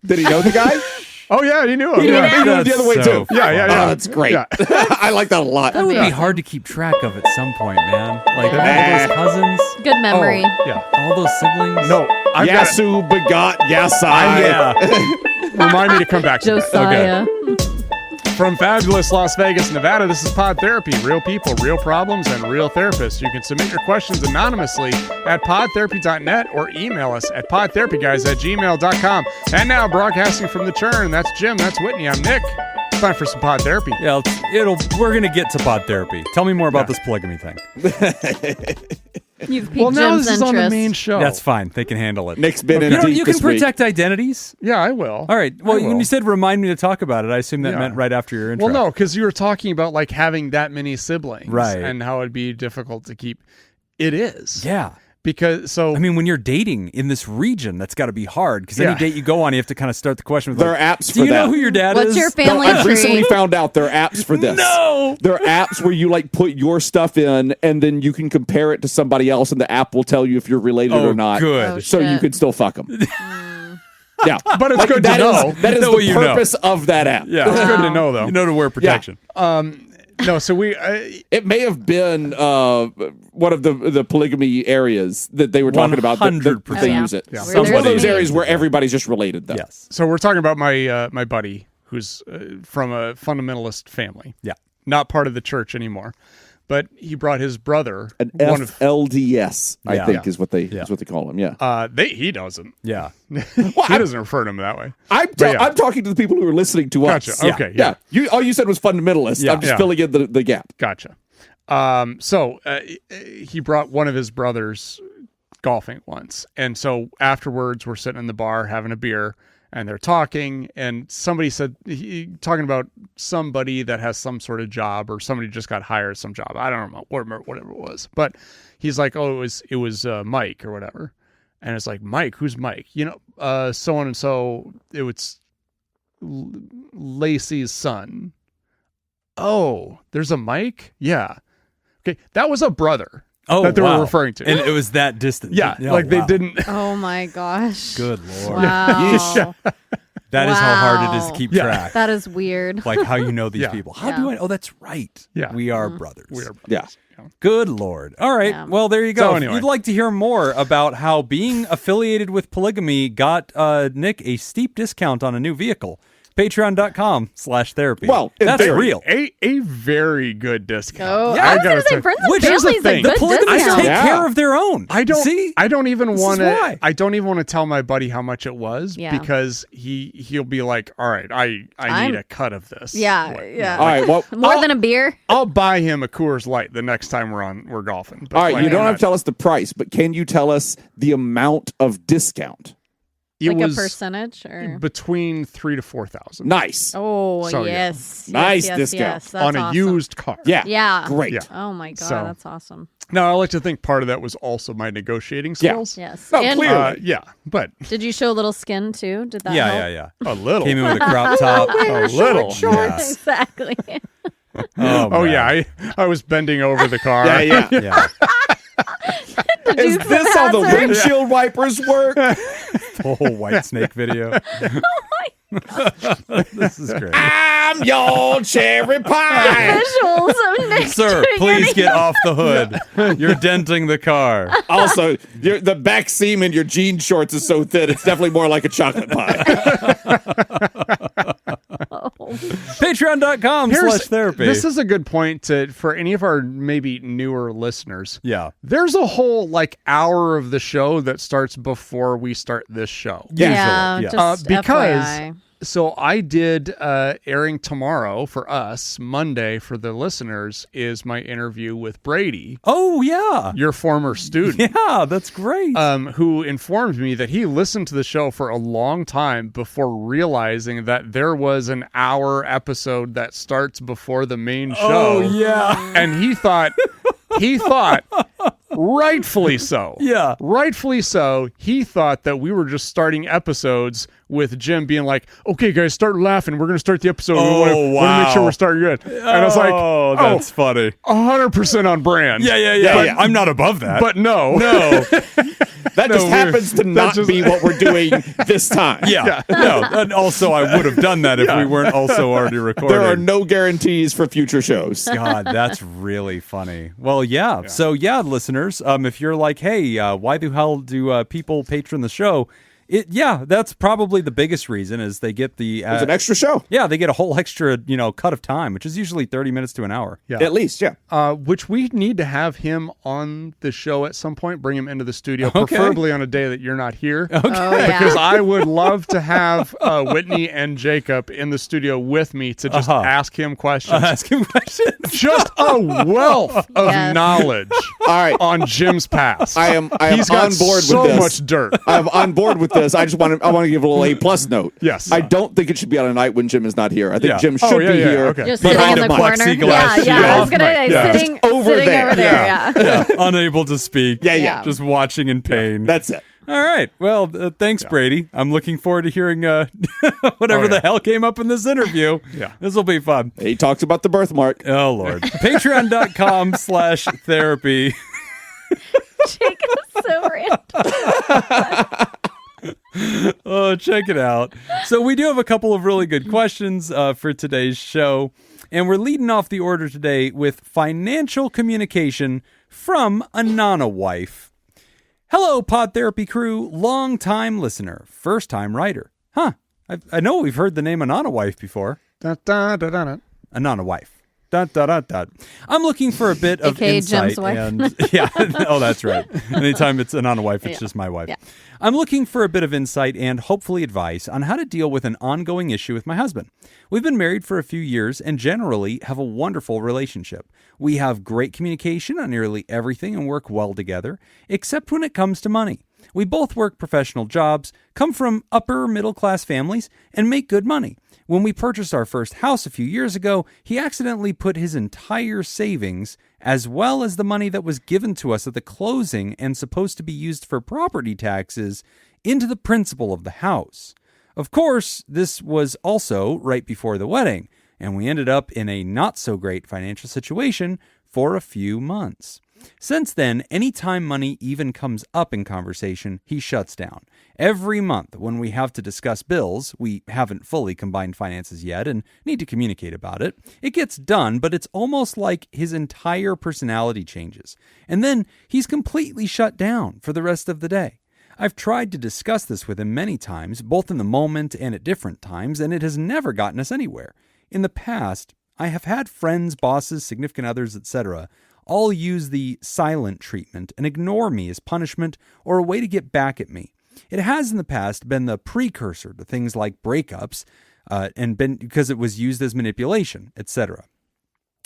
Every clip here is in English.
Did he know the guy? Oh, yeah, he knew him. He knew him the other way, too. Yeah. Oh, that's great. Yeah. I like that a lot. That would be hard to keep track of at some point, man. Like all those cousins. Good memory. Oh, yeah. All those siblings. No. Yasu begot Yasai. Yeah. Remind me to come back to that. Josiah. Okay. From fabulous Las Vegas, Nevada, this is Pod Therapy. Real people, real problems, and real therapists. You can submit your questions anonymously at podtherapy.net or email us at podtherapyguys@gmail.com. And now, broadcasting from the churn, that's Jim, that's Whitney, I'm Nick. It's time for some Pod Therapy. Yeah, we're going to get to Pod Therapy. Tell me more about this polygamy thing. You've piqued Well, now Jim's this is on interest. the main show. That's fine. They can handle it. Nick's been in deep You can this week. protect identities. Yeah, I will. All right. Well, I will. when you said remind me to talk about it, I assume that Yeah. meant right after your intro. Well, no, because you were talking about like having that many siblings. Right. And how it'd be difficult to keep. It is. Yeah. Because, so. I mean, when you're dating in this region, that's got to be hard because any Yeah. date you go on, you have to kind of start the question with There like, are apps do you for know that. who your dad What's is? your family I've tree? recently found out there are apps for this. No! There are apps where you like put your stuff in and then you can compare it to somebody else and the app will tell you if you're related Oh, or not. good. Oh, So you shit. can still fuck them. Yeah. But it's good to that is- know. that is Know the what you know. purpose of that app. Yeah. It's good to know, though. You know to wear protection. No, so we. It may have been one of the polygamy areas that they were talking about. That 100%. they Oh, yeah. use it. Yeah. It's one of those There's areas where everybody's just related, though. Yes. So we're talking about my buddy who's from a fundamentalist family. Yeah. Not part of the church anymore, but he brought his brother. An one of FLDS, I Yeah. think, is what they Yeah. call them. Yeah. he doesn't. Yeah. He doesn't refer to him that way. I'm talking to the people who are listening to us. Gotcha. Okay. Yeah. All you said was fundamentalist. Yeah. I'm just Yeah. filling in the gap. Gotcha. So he brought one of his brothers golfing once. And so afterwards, we're sitting in the bar having a beer and they're talking. And somebody said, talking about somebody that has some sort of job or somebody just got hired some job. I don't know, whatever it was. But he's like, oh, it was Mike or whatever. And it's like, Mike, who's Mike? You know, so and so, it was Lacey's son. Oh, there's a Mike? Yeah. Okay, that was a brother that they were referring to. And it was that distant. Yeah, Oh, like they wow. didn't. Oh my gosh. Good Lord. Wow. That is how hard it is to Wow. keep Yeah. track. That is weird. Like how you know these Yeah. people. How Yeah. do I? Oh, that's right. Yeah. We are brothers. We are brothers. Yeah. Good Lord. All right. Yeah. Well, there you go. So If anyway. you'd like to hear more about how being affiliated with polygamy got Nick a steep discount on a new vehicle, patreon.com/therapy. Well, in that's theory. real. A very good discount. Oh, I I was gotta going to say, say- friends and Which is the family is a thing. good The polygamists discount. take Yeah. care of their own. I don't. See? I don't even This is want why. to. I don't even want to tell my buddy how much it was Yeah. because he'll be like, "All right, I need a cut of this." Yeah, Like, yeah. All right. Well, More than a beer? I'll buy him a Coors Light the next time we're golfing. But all right. like, You don't I'm have not- to tell us the price, but can you tell us the amount of discount? It Like was a percentage? Or? between $3,000 to $4,000 Nice. Oh, So, yeah. yes. Nice yes, discount. Yes, that's on a awesome. used car. Yeah. Yeah. Great. Yeah. Oh my God, So- that's awesome. Now I like to think part of that was also my negotiating Yeah. skills. Yes. No, And clearly. Yeah, but did you show a little skin too? Did that Yeah, help? yeah, yeah. a little. Came in with a crop top. a little. Yeah. Exactly. Oh man. yeah, I was bending over the car. Yeah. Yeah. Did Is you this how the hazard? windshield wipers work? The whole White Snake video. This is great. I'm your cherry pie. Visuals of Nick Sir, doing please any- get off the hood. You're denting the car. Also, the back seam in your jean shorts is so thin, it's definitely more like a chocolate pie. Patreon.com/therapy. This is a good point for any of our maybe newer listeners. Yeah. There's a whole hour of the show that starts before we start this show. Yeah, Usually, just because FYI. so I did airing tomorrow for us, Monday for the listeners, is my interview with Brady, Oh, yeah. your former student. Yeah, that's great. Who informed me that he listened to the show for a long time before realizing that there was an hour episode that starts before the main show. Oh, yeah. And he thought, rightfully so. Yeah. Rightfully so, he thought that we were just starting episodes with Jim being like, "Okay, guys, start laughing. We're going to start the episode. Oh, we want to wow. make sure we're starting good." And I was like, "Oh, that's funny. 100% on brand." Yeah. I'm not above that. But no. That just happens to not be what we're doing this time. Yeah. No. And also, I would have done that if we weren't also already recording. There are no guarantees for future shows. God, that's really funny. Well, yeah. So, listeners, if you're like, hey, why the hell do people patron the show? That's probably the biggest reason is they get the... It's an extra show. Yeah, they get a whole extra, cut of time, which is usually 30 minutes to an hour. Yeah. At least, yeah. Which we need to have him on the show at some point, bring him into the studio, preferably on a day that you're not here. Okay. Oh, yeah. Because I would love to have Whitney and Jacob in the studio with me to just ask him questions. Ask him questions. Just a wealth of Yes. knowledge All right. on Jim's past. I am He's got on board so with this. much dirt. I'm on board with this. I want to give a little A+ note. Yes. I don't think it should be on a night when Jim is not here. I think Yeah. Jim should be here. Okay. Just behind sitting in the a corner. plexiglass Yeah. I was shield. gonna say Yeah. sitting Over sitting there. over there. Yeah. Unable to speak. Yeah. Just watching in pain. That's it. All right. Well, thanks, Brady. I'm looking forward to hearing whatever the hell came up in this interview. Yeah. This will be fun. He talks about the birthmark. Oh, Lord. Patreon.com/therapy. Jacob's so random. Oh, check it out. So we do have a couple of really good questions for today's show. And we're leading off the order today with financial communication from a Nana wife. Hello, Pod Therapy crew, long-time listener, first-time writer. Huh, I know we've heard the name Anana wife before. Da, da, da, da, da. Anana wife. Dun, dun, dun, dun. I'm looking for a bit of AKA insight. Jim's wife. And, yeah, oh, that's right. Anytime it's Anana wife, it's just my wife. Yeah. I'm looking for a bit of insight and hopefully advice on how to deal with an ongoing issue with my husband. We've been married for a few years and generally have a wonderful relationship. We have great communication on nearly everything and work well together, except when it comes to money. We both work professional jobs, come from upper middle class families, and make good money. When we purchased our first house a few years ago, he accidentally put his entire savings, as well as the money that was given to us at the closing and supposed to be used for property taxes, into the principal of the house. Of course, this was also right before the wedding, and we ended up in a not-so-great financial situation for a few months. Since then, anytime money even comes up in conversation, he shuts down. Every month when we have to discuss bills, we haven't fully combined finances yet and need to communicate about it. It gets done, but it's almost like his entire personality changes. And then he's completely shut down for the rest of the day. I've tried to discuss this with him many times, both in the moment and at different times, and it has never gotten us anywhere. In the past, I have had friends, bosses, significant others, etc., all use the silent treatment and ignore me as punishment or a way to get back at me. It has in the past been the precursor to things like breakups, and been because it was used as manipulation, etc.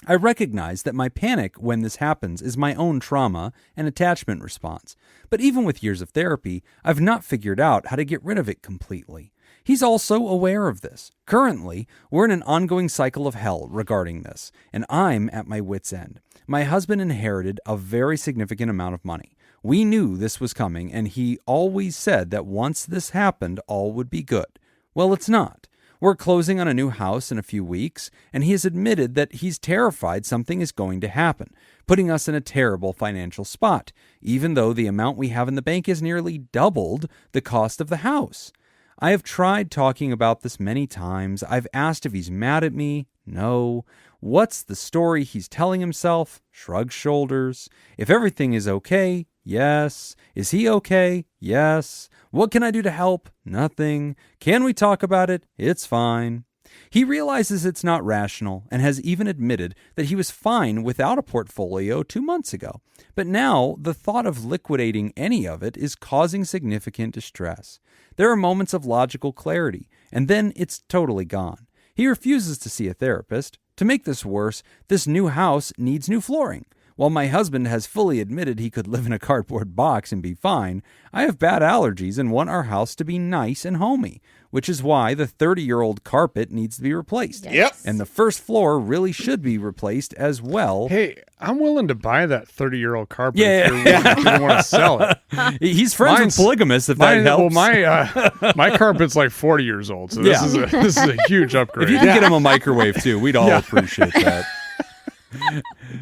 I recognize that my panic when this happens is my own trauma and attachment response, but even with years of therapy, I've not figured out how to get rid of it completely. He's also aware of this. Currently, we're in an ongoing cycle of hell regarding this, and I'm at my wit's end. My husband inherited a very significant amount of money. We knew this was coming, and he always said that once this happened, all would be good. Well, it's not. We're closing on a new house in a few weeks, and he has admitted that he's terrified something is going to happen, putting us in a terrible financial spot, even though the amount we have in the bank is nearly doubled the cost of the house. I have tried talking about this many times. I've asked if he's mad at me. No. What's the story he's telling himself? Shrugs shoulders. If everything is okay, yes. Is he okay? Yes. What can I do to help? Nothing. Can we talk about it? It's fine. He realizes it's not rational and has even admitted that he was fine without a portfolio 2 months ago. But now the thought of liquidating any of it is causing significant distress. There are moments of logical clarity, and then it's totally gone. He refuses to see a therapist. To make this worse, this new house needs new flooring. While my husband has fully admitted he could live in a cardboard box and be fine, I have bad allergies and want our house to be nice and homey, which is why the 30-year-old carpet needs to be replaced. Yep. And the first floor really should be replaced as well. Hey, I'm willing to buy that 30-year-old carpet Yeah, if you want to sell it. He's friends Mine's- with polygamists, if that helps. Well, my carpet's like 40 years old, so this is a huge upgrade. If you can get him a microwave, too, we'd all appreciate that.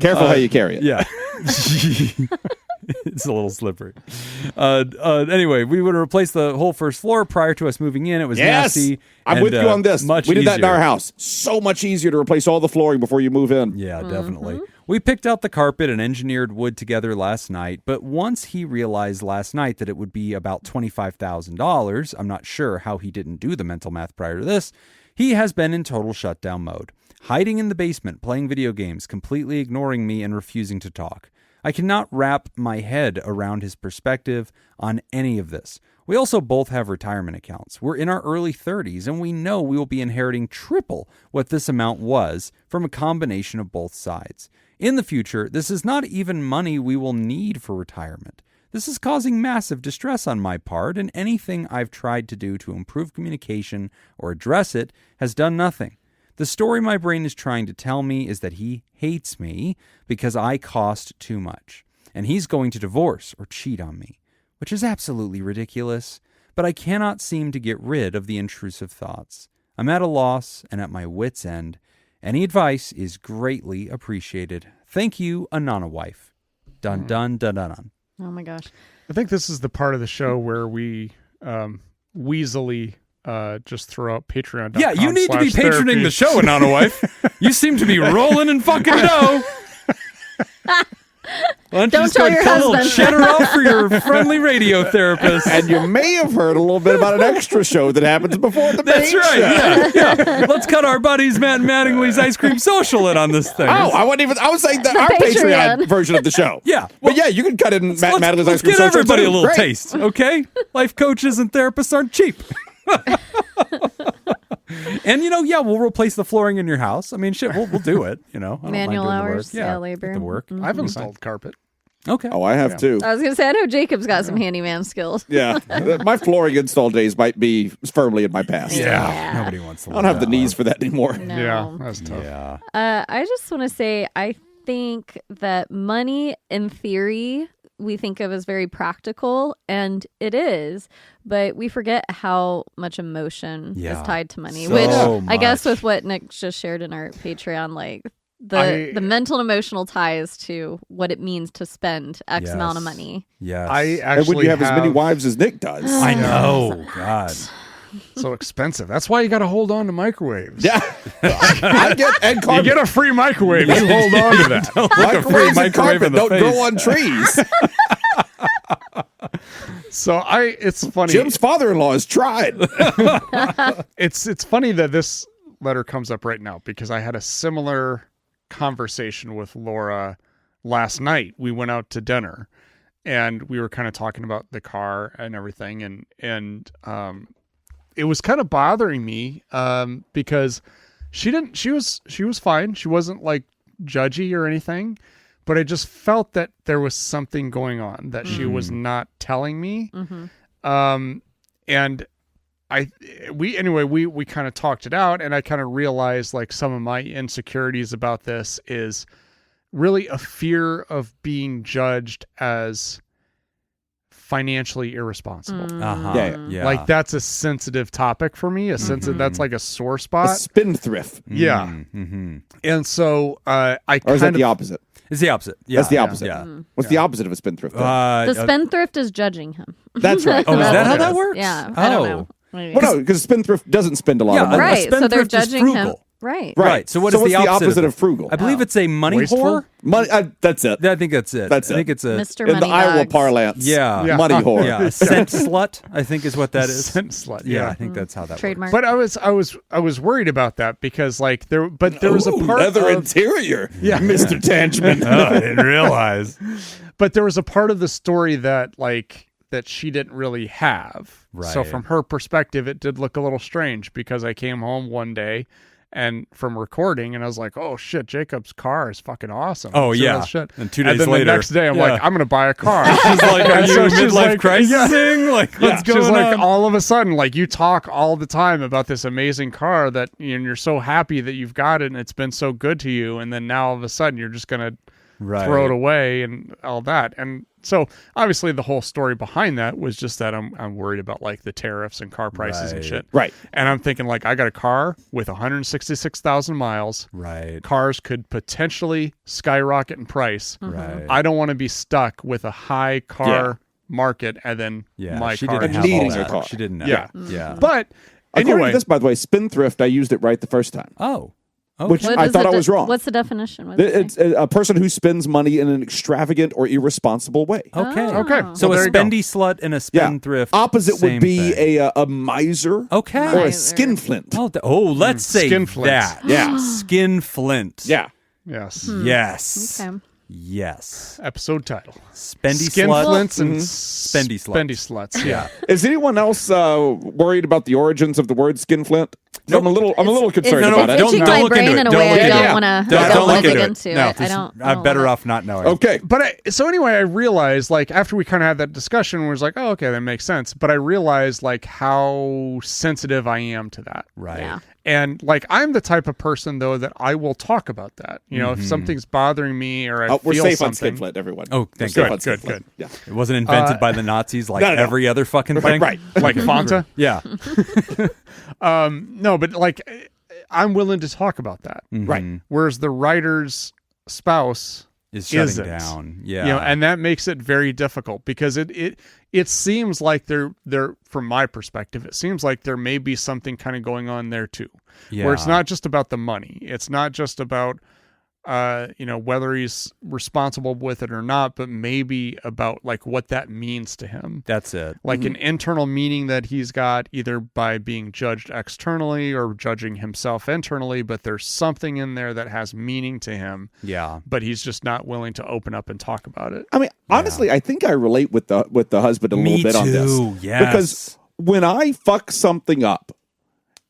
Careful how you carry it. Yeah. It's a little slippery. Anyway, we would replace the whole first floor prior to us moving in. It was nasty. I'm and, with you on this. Much We did that in easier. our house. So much easier to replace all the flooring before you move in. Yeah, definitely. We picked out the carpet and engineered wood together last night, but once he realized last night that it would be about $25,000, I'm not sure how he didn't do the mental math prior to this, he has been in total shutdown mode, hiding in the basement, playing video games, completely ignoring me and refusing to talk. I cannot wrap my head around his perspective on any of this. We also both have retirement accounts. We're in our early 30s, and we know we will be inheriting triple what this amount was from a combination of both sides. In the future, this is not even money we will need for retirement. This is causing massive distress on my part, and anything I've tried to do to improve communication or address it has done nothing. The story my brain is trying to tell me is that he hates me because I cost too much, and he's going to divorce or cheat on me, which is absolutely ridiculous, but I cannot seem to get rid of the intrusive thoughts. I'm at a loss and at my wit's end. Any advice is greatly appreciated. Thank you, Anana wife. Dun dun dun dun dun. Oh my gosh. I think this is the part of the show where we weaselly just throw out Patreon.com. Yeah, you need to be patroning /therapy. the show, Anana wife. You seem to be rolling in fucking dough. Why don't you Don't just tell go your cut a little husband. cheddar off for your friendly radio therapist? And you may have heard a little bit about an extra show that happens before the That's main right. show. Yeah. Let's cut our buddies Matt and Mattingly's ice cream social in on this thing. Oh, I was saying our Patreon Patreon. version of the show. Yeah. But yeah, you can cut in Matt Madeline's ice let's cream get social everybody too. a little Great. taste, okay? Life coaches and therapists aren't cheap. And we'll replace the flooring in your house. I mean, shit, we'll do it. I don't mind Manual doing the work. hours, yeah, labor. get the work. I've installed carpet. Okay. Oh, I have too. I was going to say, I know Jacob's got some handyman skills. Yeah. My flooring install days might be firmly in my past. Yeah. Nobody wants to. I don't have the knees for that anymore. No. Yeah, that's tough. Yeah. I just want to say, I think that money, in theory, we think of as very practical, and it is, but we forget how much emotion is tied to money, So which I guess much. with what Nick just shared in our Patreon, like the mental and emotional ties to what it means to spend X amount of money. Yes. I And actually when you have as many wives as Nick does. I know. God. so expensive. That's why you got to hold on to microwaves. Yeah. I get and You carpet. get a free microwave. You hold on to that. Microwaves and microwave carpet in the don't face. grow on trees. So it's funny. Jim's father-in-law has tried. It's funny that this letter comes up right now because I had a similar conversation with Laura last night. We went out to dinner and we were kind of talking about the car and everything, and it was kind of bothering me because she was fine. She wasn't like judgy or anything, but I just felt that there was something going on that she was not telling me. And we kind of talked it out, and I kind of realized like some of my insecurities about this is really a fear of being judged as financially irresponsible. Uh-huh. Yeah. Like that's a sensitive topic for me. That's like a sore spot. A spendthrift. Yeah. Mm-hmm. And so I Or is that kind the of opposite? It's the opposite. Yeah. That's the opposite. Yeah. What's the opposite of a spendthrift? then? The spendthrift is judging him. That's right. Oh, is that how Okay. that works? Yeah, I don't Oh. know. Well, no, because a spendthrift doesn't spend a lot of money. Right, so they're spendthrift is judging him. frugal. Right. Right. So what is what's the opposite of frugal? I believe it's a money Wasteful? whore. Money. That's it. I think that's it. That's I think it. it's a Mr. In the Moneybags. Iowa parlance. Yeah. Money whore. yeah, a scent slut. I think is what that is. Scent slut, Yeah, yeah. I think that's how that Trademark. But I was worried about that because like there was a Ooh, part leather of, interior. Yeah, Mr. Tangeman. works. I didn't realize. but there was a part of the story that she didn't really have. So Right. from her perspective, it did look a little strange because I came home one day and from recording, and I was like, oh shit, Jacob's car is fucking awesome. Oh, Sure, yeah. that shit. And 2 days then later, the next day I'm yeah. like, I'm gonna buy a car. She's like, are And you so she's midlife like, crisising? Like, what's She's going like, on? all of a sudden, like, you talk all the time about this amazing car that and you're so happy that you've got it and it's been so good to you, and then now all of a sudden you're just gonna throw it away and all that. And so obviously the whole story behind that was just that I'm worried about like the tariffs and car prices and shit. Right. And I'm thinking like, I got a car with 166,000 miles. Right. Cars could potentially skyrocket in price. Right. I don't want to be stuck with a high car market and then my she car didn't have needing all a that. car. She didn't know. Yeah. Yeah. But According anyway, to this, by the way, spendthrift, I used it right the first time. Oh. Okay. Which I thought I was wrong. What's the definition? What does it It's say? a person who spends money in an extravagant or irresponsible way. Okay. Okay. So Well, a there you go. spendy slut and a spendthrift. Opposite same would be thing. a miser Okay. or a Miser. skinflint. Let's say Skinflint. that. Yeah. Skinflint. Yeah. yes. Yes. Okay. Yes. Episode title. Spendy Skin slut. flints and Spendy sluts. Spendy sluts. Yeah. Is anyone else worried about the origins of the word skinflint? So I'm a little concerned No, no, about it. don't- Itching don't my look brain into in it. a way Don't look I into don't it. want to. Don't want look to dig into it. into No, it. I don't. I'm better off not knowing. Okay. But so anyway, I realized like after we kind of had that discussion, we was like, oh, okay, that makes sense. But I realized like how sensitive I am to that. Right. Yeah. And like I'm the type of person though that I will talk about that. You know, if something's bothering me or I We're feel safe something. on skinflint, everyone. Oh, We're thank safe God. on Good, skinflint. good. Yeah. It wasn't invented by the Nazis like no, no. every other fucking thing. Right. Like Fanta. Yeah. No, but like I'm willing to talk about that. Right. Whereas the writer's spouse Is shutting isn't. down. Yeah. You know, and that makes it very difficult because it seems like there from my perspective, it seems like there may be something kind of going on there too. Where it's Yeah. not just about the money. It's not just about whether he's responsible with it or not, but maybe about like what that means to him. That's it. Like an internal meaning that he's got either by being judged externally or judging himself internally, but there's something in there that has meaning to him, Yeah. but he's just not willing to open up and talk about it. I mean, honestly, I think I relate with the husband a Me little bit on this. too, yes. Because when I fuck something up,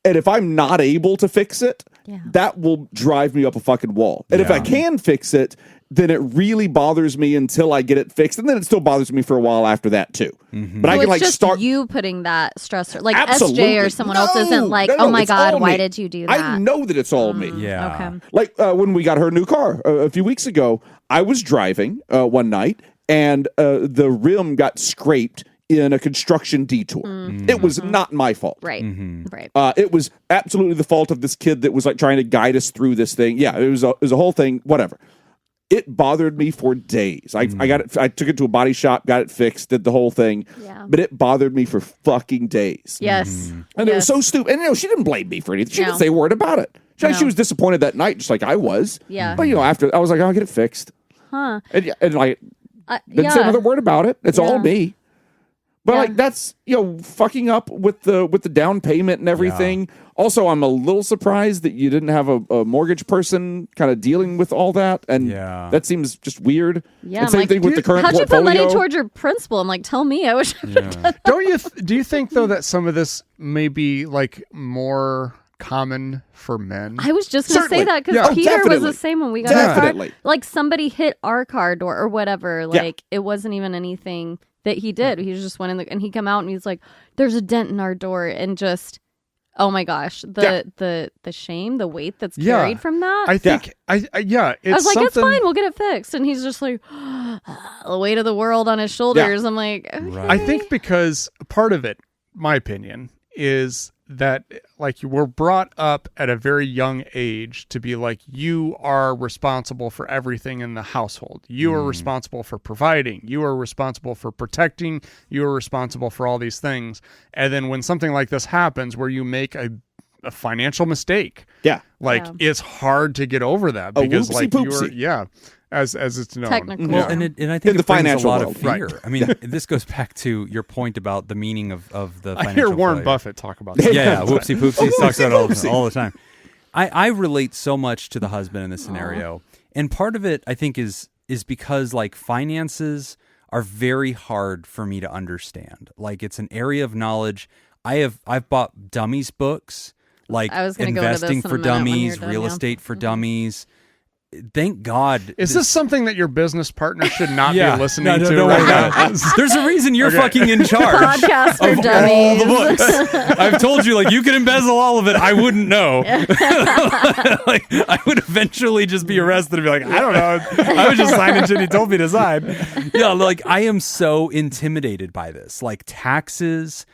and if I'm not able to fix it, Yeah. that will drive me up a fucking wall. And if I Yeah. can fix it, then it really bothers me until I get it fixed, and then it still bothers me for a while after that too. But I So can it's like just start. you putting that stressor, like Absolutely. SJ or someone else isn't like, No, oh my it's all God, why me. did you do I that? know that it's all me. Yeah. Okay. Like when we got her new car a few weeks ago, I was driving one night and the rim got scraped in a construction detour. It was not my fault. Right. Right. It was absolutely the fault of this kid that was like trying to guide us through this thing. Yeah, it was a whole thing. Whatever. It bothered me for days. I got it. I took it to a body shop, got it fixed, did the whole thing. Yeah. But it bothered me for fucking days. Yes. And it was so stupid. And she didn't blame me for anything. She No. didn't say a word about it. She was disappointed that night, just like I was. Yeah. But after I was like, I'll get it fixed. Huh. And like didn't say Yeah. another word about it. It's all Yeah. me. But Yeah. like that's fucking up with the down payment and everything. Also, I'm a little surprised that you didn't have a mortgage person kind of dealing with all that, and that seems just weird. Yeah, And I'm same like, thing with the current how'd you put portfolio. money towards your principal? I'm like, tell me. I wish I would have done that. Do you think though that some of this may be like more common for men? I was just going to say Certainly. that because Yeah. Oh, Peter was definitely. the same when we got our car. Definitely. Like somebody hit our car door or whatever. Yeah. Like it wasn't even anything that he did. He just went in and he come out and he's like, there's a dent in our door, and just, oh my gosh, the shame, the weight that's carried from that. I think it's I was like, it's something- fine, we'll get it fixed. And he's just like, the weight of the world on his shoulders. I'm like, okay. I think because part of it, my opinion, is that like you were brought up at a very young age to be like, you are responsible for everything in the household. You are responsible for providing. You are responsible for protecting. You are responsible for all these things. And then when something like this happens where you make a financial mistake, it's hard to get over that because like whoopsie-poopsie. as it's known. Technical. Well, and I think In the it brings financial a lot world. of fear. I mean, this goes back to your point about the meaning of the I financial hear Warren failure. Buffett talk about that. Yeah, whoopsie poopsie. He talks about it Whoopsie-poopsie. all the time. I relate so much to the husband in this scenario. And part of it, I think, is because like finances are very hard for me to understand. Like it's an area of knowledge. I've bought dummies books like I was gonna go into this investing in a for minute when dummies, you're done, real yeah. estate for dummies. Thank God. Is this something that your business partner should not be listening to don't right worry now? about it. There's a reason you're fucking in charge. Podcast for of dummies. all the books. I've told you, like, you can embezzle all of it. I wouldn't know. Like, I would eventually just be arrested and be like, I don't know. I was just signing shit he told me to sign. Yeah, like, I am so intimidated by this. Like, taxes,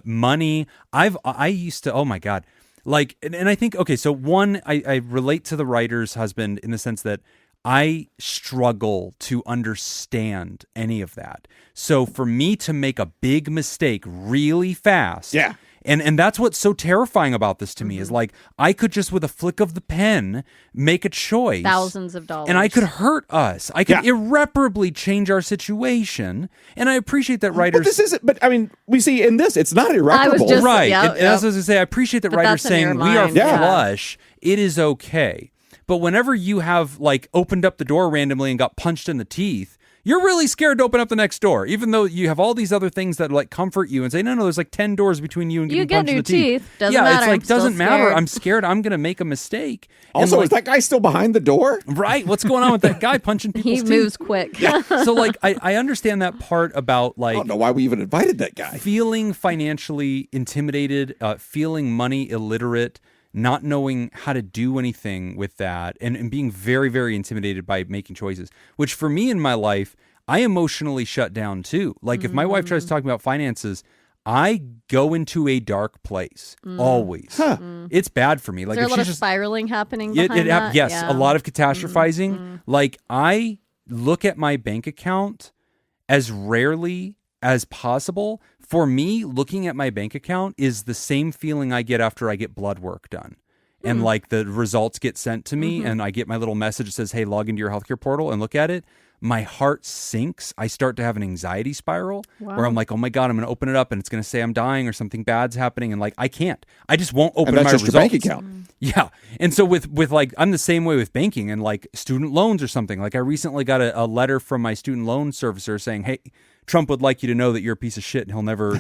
money. I used to, oh my God. Like, and I think, okay, so one, I relate to the writer's husband in the sense that I struggle to understand any of that. So for me to make a big mistake really fast. Yeah. And that's what's so terrifying about this to me is like, I could just with a flick of the pen make a choice. Thousands of dollars. And I could hurt us. I could irreparably change our situation. And I appreciate that writers. But this isn't, but I mean, we see in this, it's not irreparable. Right. Yep, And that's what I was going to say. I appreciate that But writers that's in your saying we are mind, yeah. flush. It is okay. But whenever you have like opened up the door randomly and got punched in the teeth, you're really scared to open up the next door, even though you have all these other things that like comfort you and say, no, there's like 10 doors between you and getting punched in the teeth. Doesn't matter. It's like, I'm still doesn't matter. scared. I'm scared. I'm going to make a mistake. Also, And, is that guy still behind the door? right? What's going on with that guy punching people's He teeth? moves quick. So like, I understand that part about like, I don't know why we even invited that guy. feeling financially intimidated, feeling money illiterate, not knowing how to do anything with that, and being very, very intimidated by making choices, which for me in my life, I emotionally shut down too. Like if my wife tries to talk about finances, I go into a dark place always. It's bad for me. Is Like there a if lot of she's just spiraling happening behind that? yes, Yeah. a lot of catastrophizing. Like I look at my bank account as rarely as possible. For me, looking at my bank account is the same feeling I get after I get blood work done. And like the results get sent to me and I get my little message that says, hey, log into your healthcare portal and look at it. My heart sinks. I start to have an anxiety spiral where I'm like, oh my God, I'm going to open it up and it's going to say I'm dying or something bad's happening. And like, I can't. I just won't open And that's my just results. your bank account. Yeah. And so with like, I'm the same way with banking and like student loans or something. Like I recently got a letter from my student loan servicer saying, hey, Trump would like you to know that you're a piece of shit and he'll never,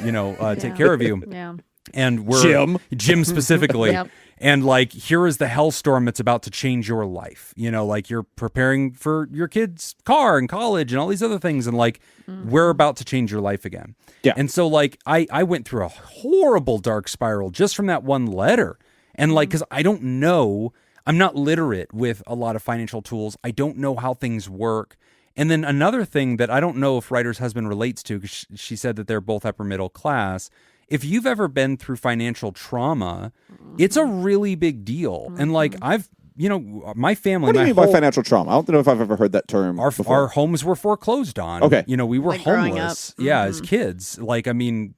take care of you. Yeah. And we're Jim specifically. Yep. And like, here is the hellstorm that's about to change your life. Like you're preparing for your kid's car and college and all these other things. And like, we're about to change your life again. Yeah. And so like, I went through a horrible dark spiral just from that one letter. And like, cause I don't know, I'm not literate with a lot of financial tools. I don't know how things work. And then another thing that I don't know if writer's husband relates to, because she said that they're both upper middle class. If you've ever been through financial trauma, it's a really big deal. And like my family. What do you my mean by financial trauma? I don't know if I've ever heard that term before. Our homes were foreclosed on. Okay. We were Like growing homeless. Yeah, as kids. Like, I mean,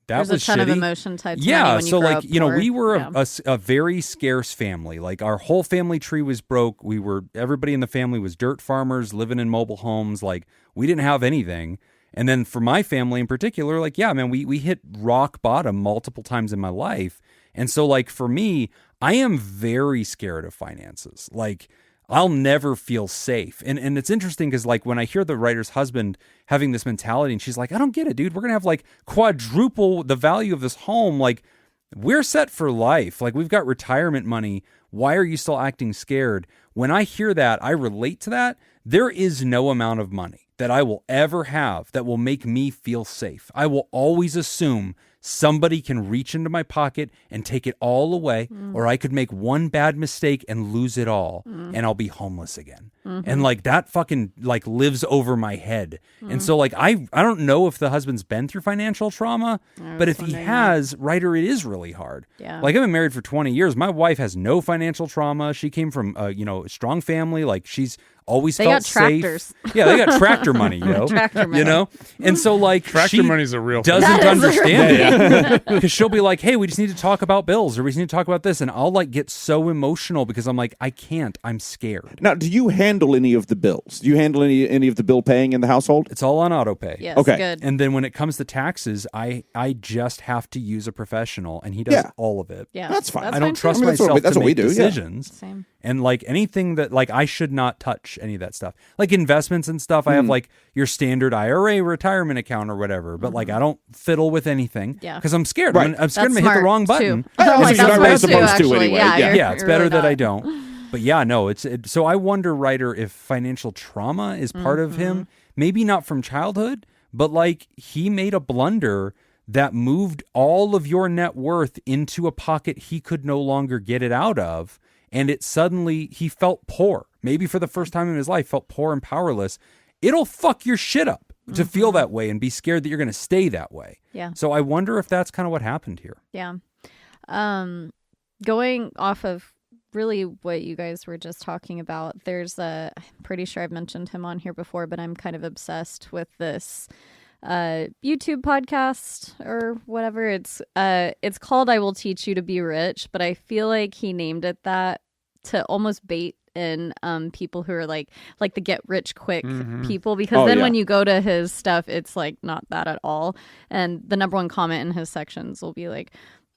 that There's was a ton shitty. of emotion tied to money Yeah, when you so grow like, up poor. we were Yeah. a very scarce family. Like our whole family tree was broke. Everybody in the family was dirt farmers living in mobile homes. Like we didn't have anything. And then for my family in particular, like, yeah, man, we hit rock bottom multiple times in my life. And so like for me, I am very scared of finances. Like I'll never feel safe. And it's interesting because like when I hear the writer's husband having this mentality and she's like, I don't get it, dude. We're going to have like quadruple the value of this home. Like we're set for life. Like we've got retirement money. Why are you still acting scared? When I hear that, I relate to that. There is no amount of money that I will ever have that will make me feel safe. I will always assume somebody can reach into my pocket and take it all away, or I could make one bad mistake and lose it all, and I'll be homeless again. And like that fucking like lives over my head. And so like I don't know if the husband's been through financial trauma, but if he has, writer, it is really hard. Yeah. Like I've been married for 20 years. My wife has no financial trauma. She came from a strong family. Like she's always They felt got tractors. safe. Yeah, they got tractor money, Tractor money. And so like Tractor she money's a real thing. doesn't That is a understand it because she'll be like, hey, we just need to talk about bills or we just need to talk about this, and I'll like get so emotional because I'm like, I can't, I'm scared. Now, do you handle any of the bills? Do you handle any of the bill paying in the household? It's all on auto pay. Yes, Okay. good. And then when it comes to taxes, I just have to use a professional, and he does all of it. Yeah, That's fine. I don't I trust mean, that's what myself we- that's to what we make do, yeah. decisions. Same. And like anything that like I should not touch any of that stuff. Like investments and stuff, I have like your standard IRA retirement account or whatever, but like I don't fiddle with anything because I'm scared. Right. I'm scared I'm That's gonna hit the wrong smart, button. too. I'm like, you're not really that's smart too, supposed to actually. anyway. Yeah, Yeah. It's you're better really that I not. don't. But yeah, no, so I wonder, Ryder, if financial trauma is part of him. Maybe not from childhood, but like he made a blunder that moved all of your net worth into a pocket he could no longer get it out of. And it suddenly, he felt poor. Maybe for the first time in his life, felt poor and powerless. It'll fuck your shit up to feel that way and be scared that you're going to stay that way. Yeah. So I wonder if that's kind of what happened here. Yeah. Going off of really what you guys were just talking about, I'm pretty sure I've mentioned him on here before, but I'm kind of obsessed with this YouTube podcast or whatever. It's called I Will Teach You to Be Rich, but I feel like he named it that to almost bait in people who are like the get rich quick people, because when you go to his stuff, it's like not that at all. And the number one comment in his sections will be like,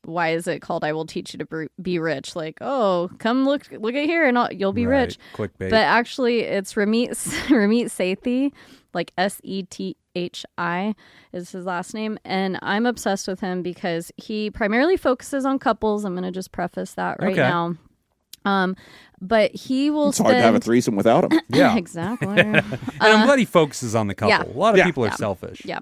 why is it called I Will Teach You to Be Rich? Like, oh, come look at here and you'll be rich. Clickbait. But actually it's Ramit Sethi, like Sethi is his last name. And I'm obsessed with him because he primarily focuses on couples. I'm going to just preface that right now. But he will It's hard to have a threesome without him. Yeah. Exactly. And I'm glad he focuses on the couple. Yeah. A lot of people are selfish. Yeah.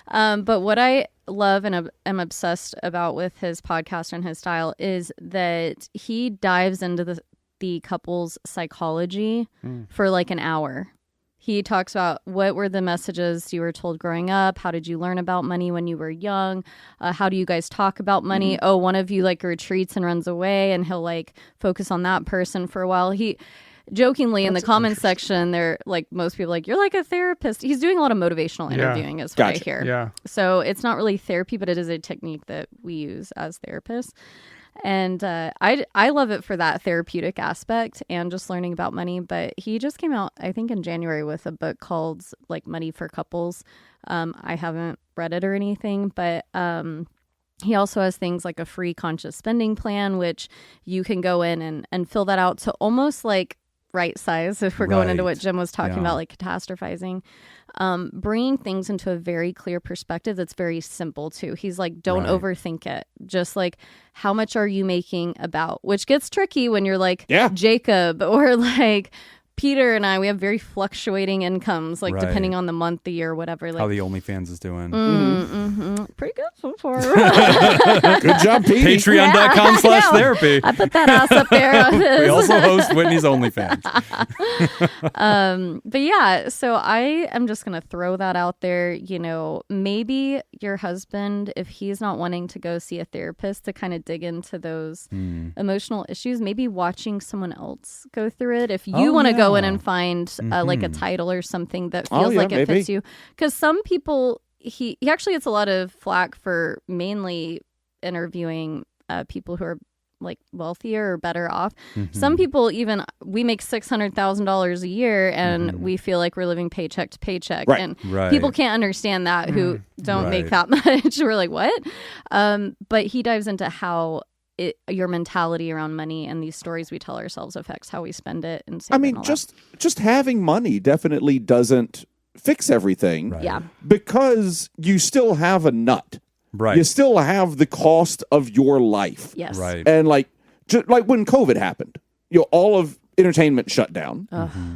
But what I love and am obsessed about with his podcast and his style is that he dives into the couple's psychology for like an hour. He talks about what were the messages you were told growing up? How did you learn about money when you were young? How do you guys talk about money? Oh, one of you like retreats and runs away, and he'll like focus on that person for a while. He jokingly in the comments section, they're like, most people like, you're like a therapist. He's doing a lot of motivational interviewing is what I hear. Yeah. So it's not really therapy, but it is a technique that we use as therapists. And I love it for that therapeutic aspect and just learning about money. But he just came out, I think, in January with a book called like Money for Couples. I haven't read it or anything, but he also has things like a free conscious spending plan, which you can go in and fill that out to almost like right size, if we're going into what Jim was talking about, like catastrophizing, bringing things into a very clear perspective that's very simple too. He's like, don't overthink it. Just like, how much are you making about, which gets tricky when you're like Jacob or like Peter and I, we have very fluctuating incomes, like depending on the month, the year, whatever. Like how the OnlyFans is doing. Pretty good so far. Good job, Pete. Patreon.com/therapy. I put that ass up there. On We also host Whitney's OnlyFans. But yeah, so I am just going to throw that out there. You know, maybe your husband, if he's not wanting to go see a therapist to kind of dig into those emotional issues, maybe watching someone else go through it. If you want to go in and find like a title or something that feels like it fits you. Because some people, he actually gets a lot of flack for mainly interviewing people who are like wealthier or better off. Some people, even we make $600,000 a year and we feel like we're living paycheck to paycheck, and people can't understand that who don't make that much. We're like, what? But he dives into how your mentality around money and these stories we tell ourselves affects how we spend it. And I mean, just having money definitely doesn't fix everything. Yeah, because you still have a nut. Right. You still have the cost of your life. Yes. Right. And like when COVID happened, you know, all of entertainment shut down,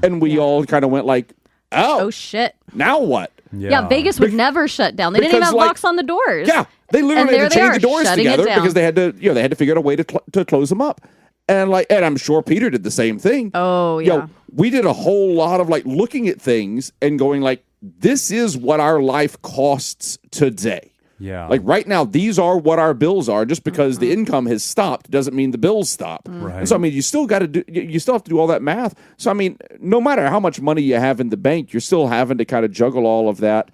and we all kind of went like, oh shit, now what? Yeah, Vegas would never shut down. They didn't even have locks on the doors. Yeah, they literally had to chain the doors together because they had to figure out a way to close them up. And I'm sure Peter did the same thing. Oh yeah. We did a whole lot of like looking at things and going like, this is what our life costs today. Yeah. Like right now, these are what our bills are. Just because the income has stopped doesn't mean the bills stop. Right. And so I mean, you still have to do all that math. So I mean, no matter how much money you have in the bank, you're still having to kind of juggle all of that.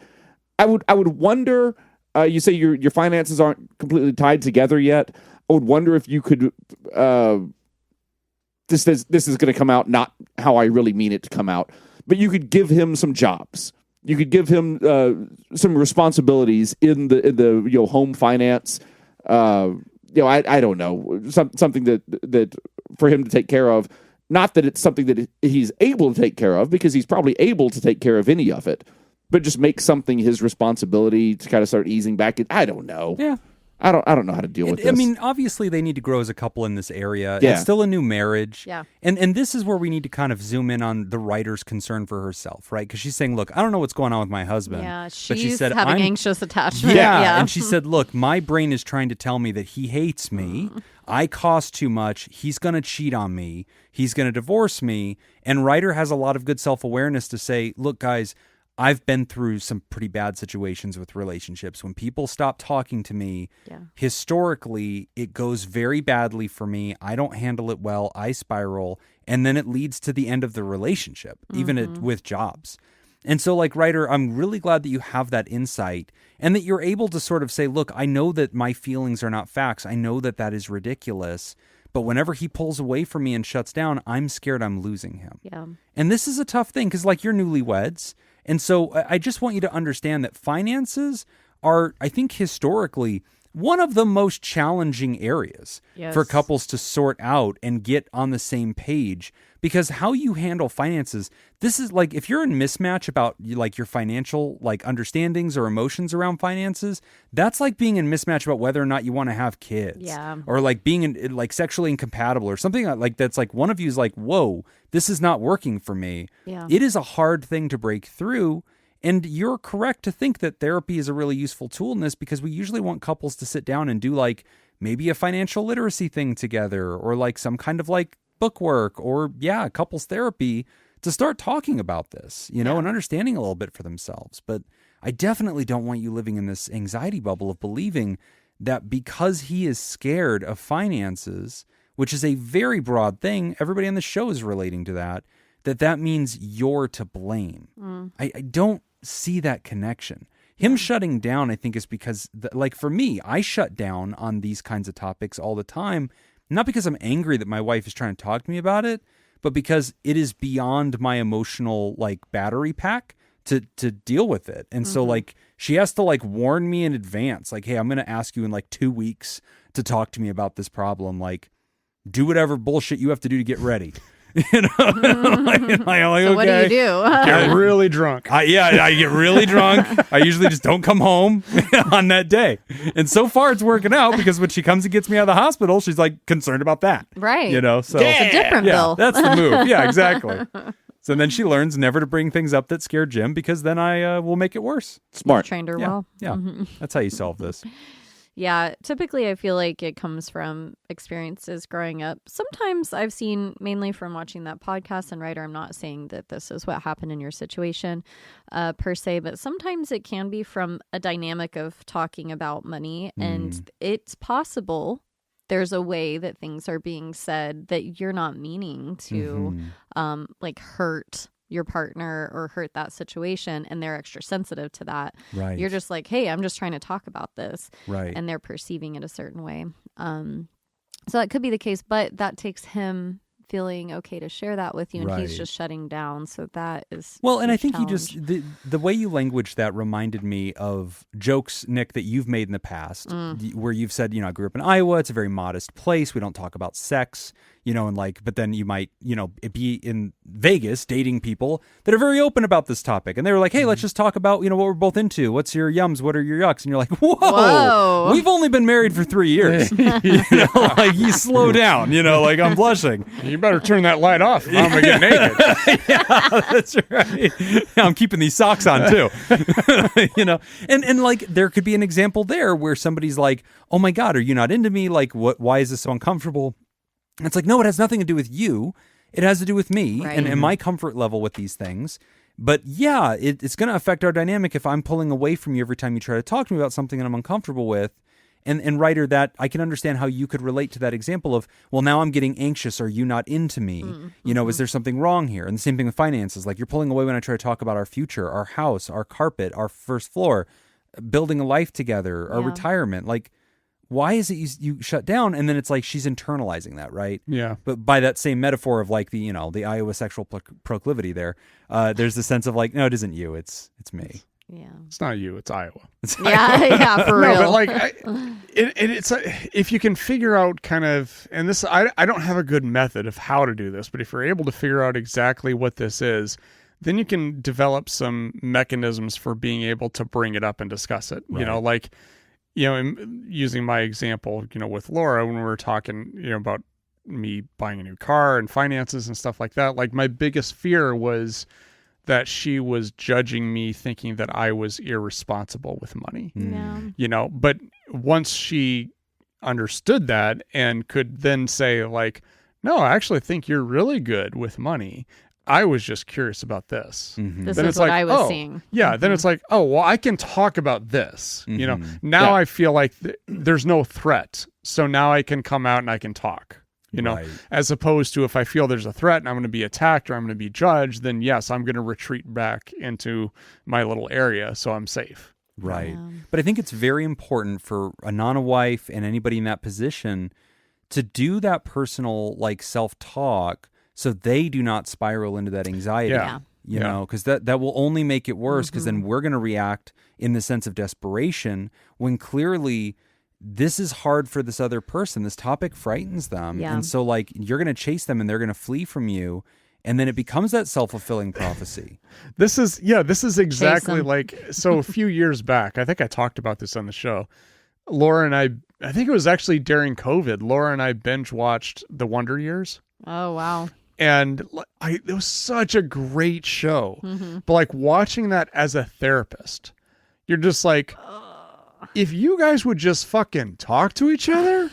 I would wonder. You say your finances aren't completely tied together yet. I would wonder if you could. This is going to come out not how I really mean it to come out, but you could give him some jobs. You could give him some responsibilities in the home finance. I don't know, something that for him to take care of. Not that it's something that he's able to take care of, because he's probably able to take care of any of it, but just make something his responsibility to kind of start easing back. I don't know. Yeah. I don't know how to deal with this. I mean, obviously they need to grow as a couple in this area. Yeah. It's still a new marriage. Yeah. And this is where we need to kind of zoom in on the writer's concern for herself, right? Because she's saying, look, I don't know what's going on with my husband. Yeah, but she's she said, having I'm anxious attachment. Yeah. And she said, look, my brain is trying to tell me that he hates me. I cost too much. He's going to cheat on me. He's going to divorce me. And Ryder has a lot of good self-awareness to say, look, guys, I've been through some pretty bad situations with relationships. When people stop talking to me, historically, it goes very badly for me. I don't handle it well. I spiral. And then it leads to the end of the relationship, even with jobs. And so, like, Ryder, I'm really glad that you have that insight and that you're able to sort of say, look, I know that my feelings are not facts. I know that that is ridiculous. But whenever he pulls away from me and shuts down, I'm scared I'm losing him. Yeah. And this is a tough thing because, like, you're newlyweds. And so I just want you to understand that finances are, I think, historically, one of the most challenging areas for couples to sort out and get on the same page. Because how you handle finances, this is like, if you're in mismatch about like your financial like understandings or emotions around finances, that's like being in mismatch about whether or not you want to have kids. Yeah. Or like being like sexually incompatible or something like that's like one of you is like, whoa, this is not working for me. Yeah. It is a hard thing to break through. And you're correct to think that therapy is a really useful tool in this, because we usually want couples to sit down and do like maybe a financial literacy thing together, or like some kind of like book work, or couples therapy to start talking about this, and understanding a little bit for themselves. But I definitely don't want you living in this anxiety bubble of believing that because he is scared of finances, which is a very broad thing, everybody on the show is relating to that means you're to blame. I don't see that connection. Him shutting down, I think, is because, like for me, I shut down on these kinds of topics all the time, not because I'm angry that my wife is trying to talk to me about it, but because it is beyond my emotional like battery pack to deal with it. And so like she has to like warn me in advance, like, hey, I'm going to ask you in like 2 weeks to talk to me about this problem. Like, do whatever bullshit you have to do to get ready. Like, So okay. what do you do? Get really drunk. I get really drunk. I usually just don't come home on that day. And so far it's working out, because when she comes and gets me out of the hospital, she's like concerned about that. Right. So It's a different bill. that's the move. Yeah, exactly. So then she learns never to bring things up that scare Jim, because then I will make it worse. Smart. Trained her Yeah. well. Yeah. That's how you solve this. Yeah, typically I feel like it comes from experiences growing up. Sometimes I've seen, mainly from watching that podcast, and Ryder, I'm not saying that this is what happened in your situation per se, but sometimes it can be from a dynamic of talking about money, and it's possible there's a way that things are being said that you're not meaning to like hurt your partner or hurt that situation, and they're extra sensitive to that. Right. You're just like, hey, I'm just trying to talk about this. Right. And they're perceiving it a certain way. So that could be the case, but that takes him feeling okay to share that with you, and he's Right. just shutting down. So that is Well, and I huge think challenge. you just the way you language that reminded me of jokes, Nick, that you've made in the past, where you've said, I grew up in Iowa. It's a very modest place. We don't talk about sex, and like, but then you might, be in Vegas dating people that are very open about this topic, and they were like, hey, let's just talk about, what we're both into. What's your yums? What are your yucks? And you're like, whoa. We've only been married for 3 years. Like, you slow down. Like, I'm blushing. You better turn that light off. I'm gonna get naked. Yeah, that's right. I'm keeping these socks on too. And like there could be an example there where somebody's like, "Oh my God, are you not into me? Like, what? Why is this so uncomfortable?" And it's like, no, it has nothing to do with you. It has to do with me Right. and my comfort level with these things. But yeah, it's going to affect our dynamic if I'm pulling away from you every time you try to talk to me about something that I'm uncomfortable with. And Ryder, that I can understand how you could relate to that example of, well, now I'm getting anxious. Are you not into me? Is there something wrong here? And the same thing with finances. Like, you're pulling away when I try to talk about our future, our house, our carpet, our first floor, building a life together, our retirement. Like, why is it you shut down? And then it's like she's internalizing that, right? Yeah. But by that same metaphor of like the Iowa sexual proclivity there's the sense of like, no, it isn't you. It's me. Yeah. It's not you, it's Iowa. Yeah, for No, real. but like, it's if you can figure out kind of, and this, I don't have a good method of how to do this, but if you're able to figure out exactly what this is, then you can develop some mechanisms for being able to bring it up and discuss it. Right. You know, like, you know, using my example, you know, with Laura, when we were talking, you know, about me buying a new car and finances and stuff like that, like my biggest fear was that she was judging me, thinking that I was irresponsible with money. Yeah. You know, but once she understood that and could then say like, no, I actually think you're really good with money. I was just curious about this. This Then is it's what like, I was oh, seeing. Yeah. Then it's like, oh, well, I can talk about this. You know, now Yeah. I feel like there's no threat. So now I can come out and I can talk. You know, Right. as opposed to if I feel there's a threat and I'm going to be attacked or I'm going to be judged, then yes, I'm going to retreat back into my little area so I'm safe. Right. Yeah. But I think it's very important for a wife and anybody in that position to do that personal like self-talk so they do not spiral into that anxiety. Yeah. You Yeah. know, because that will only make it worse because then we're going to react in the sense of desperation when clearly this is hard for this other person. This topic frightens them. Yeah. And so like you're going to chase them and they're going to flee from you. And then it becomes that self-fulfilling prophecy. This is exactly them. like, so a few years back, I think I talked about this on the show. Laura and I think it was actually during COVID, Laura and I binge watched The Wonder Years. Oh, wow. And it was such a great show. But like watching that as a therapist, you're just like, if you guys would just fucking talk to each other,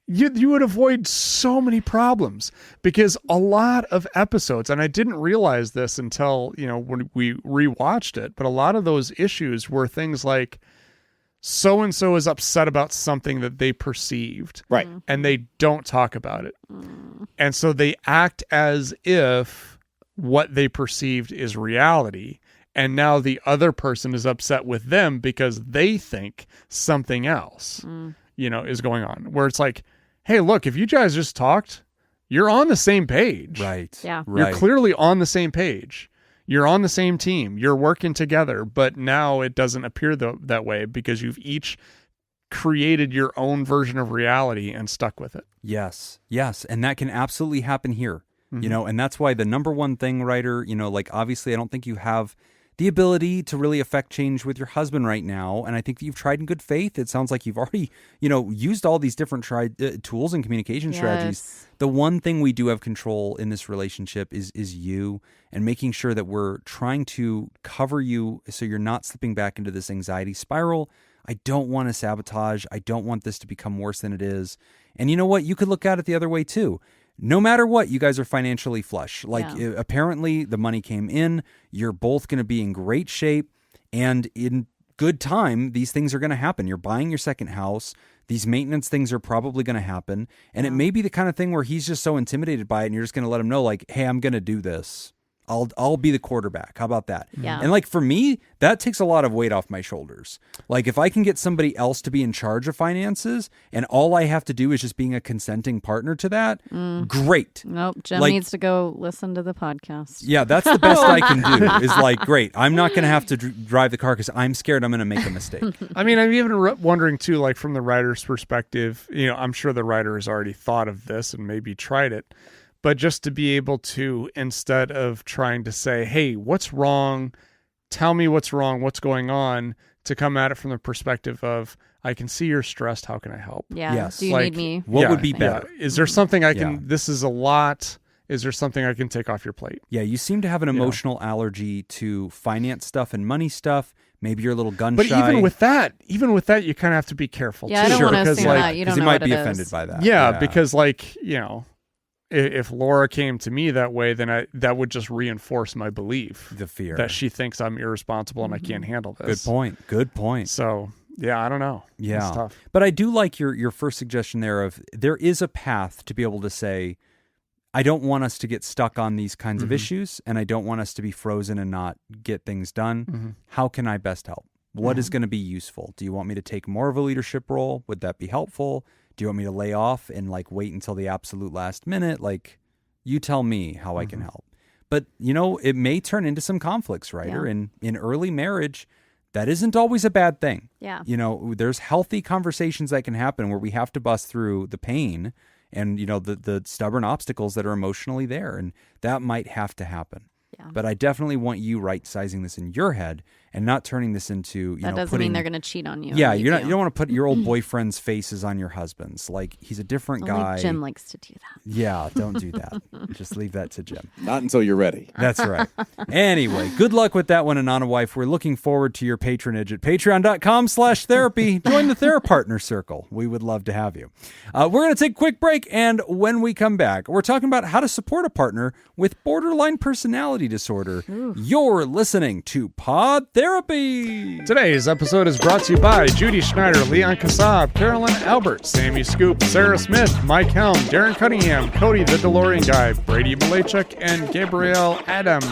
you would avoid so many problems. Because a lot of episodes, and I didn't realize this until, you know, when we rewatched it, but a lot of those issues were things like so-and-so is upset about something that they perceived. Right. And they don't talk about it. And so they act as if what they perceived is reality. And now the other person is upset with them because they think something else, you know, is going on. Where it's like, hey, look, if you guys just talked, you're on the same page. Right. Yeah. Right. You're clearly on the same page. You're on the same team. You're working together. But now it doesn't appear that way because you've each created your own version of reality and stuck with it. Yes. Yes. And that can absolutely happen here. You know, and that's why the number one thing, writer, you know, like obviously I don't think you have the ability to really affect change with your husband right now. And I think that you've tried in good faith. It sounds like you've already, you know, used all these different tools and communication strategies. Yes. The one thing we do have control in this relationship is you, and making sure that we're trying to cover you so you're not slipping back into this anxiety spiral. I don't want to sabotage. I don't want this to become worse than it is. And you know what? You could look at it the other way too. No matter what, you guys are financially flush. Like apparently the money came in, you're both going to be in great shape, and in good time, these things are going to happen. You're buying your second house. These maintenance things are probably going to happen. And it may be the kind of thing where he's just so intimidated by it and you're just going to let him know like, hey, I'm going to do this. I'll be the quarterback. How about that? Yeah. And like for me, that takes a lot of weight off my shoulders. Like if I can get somebody else to be in charge of finances and all I have to do is just being a consenting partner to that, great. Nope. Jim Like- needs to go listen to the podcast. Yeah, that's the best I can do is like, great. I'm not going to have to drive the car because I'm scared I'm going to make a mistake. I mean, I'm even wondering too, like from the writer's perspective, you know, I'm sure the writer has already thought of this and maybe tried it, but just to be able to, instead of trying to say, hey, what's wrong? Tell me what's wrong, what's going on, to come at it from the perspective of, I can see you're stressed. How can I help? Yeah. Yes. Do you Like- need me? What would be Yeah. better? Is there something I can, Yeah. this is a lot. Is there something I can take off your plate? Yeah, you seem to have an emotional allergy to finance stuff and money stuff. Maybe you're a little gun But shy. even with that, you kind of have to be careful Yeah, too. I don't Sure, want to because assume like, that. You don't he know might what be it offended is. by that. yeah, because like, you know, if Laura came to me that way, then that would just reinforce my belief the fear. that she thinks I'm irresponsible and I can't handle Good this. point. Good point. So yeah, I don't know. Yeah. It's tough. But I do like your first suggestion there of there is a path to be able to say, I don't want us to get stuck on these kinds of issues, and I don't want us to be frozen and not get things done. How can I best help? What is going to be useful? Do you want me to take more of a leadership role? Would that be helpful? Do you want me to lay off and like wait until the absolute last minute? Like, you tell me how I can help. But, it may turn into some conflicts, right? Yeah. Or in early marriage, that isn't always a bad thing. Yeah. There's healthy conversations that can happen where we have to bust through the pain and, the stubborn obstacles that are emotionally there. And that might have to happen. Yeah. But I definitely want you right-sizing this in your head and not turning this into, that doesn't mean they're going to cheat on you. Yeah, you you don't want to put your old boyfriend's faces on your husband's. Like, he's a different Only guy. Jim likes to do that. Yeah, don't do that. Just leave that to Jim. Not until you're ready. That's right. Anyway, good luck with that one, Anana Wife. We're looking forward to your patronage at patreon.com/therapy. Join the TheraPartner Circle. We would love to have you. We're going to take a quick break, and when we come back, we're talking about how to support a partner with borderline personality disorder. You're listening to Pod Therapy. Today's episode is brought to you by Judy Schneider, Leon Kassab, Carolyn Albert, Sammy Scoop, Sarah Smith, Mike Helm, Darren Cunningham, Cody the DeLorean Guy, Brady Malachuk, and Gabrielle Adam.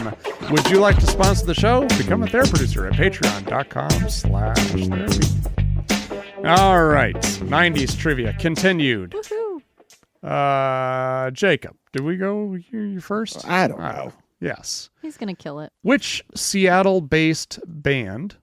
Would you like to sponsor the show? Become a therapy producer at patreon.com/therapy. All right, 90s trivia continued. Woohoo. Jacob, did we go you first? I don't know. Yes. He's going to kill it. Which Seattle-based band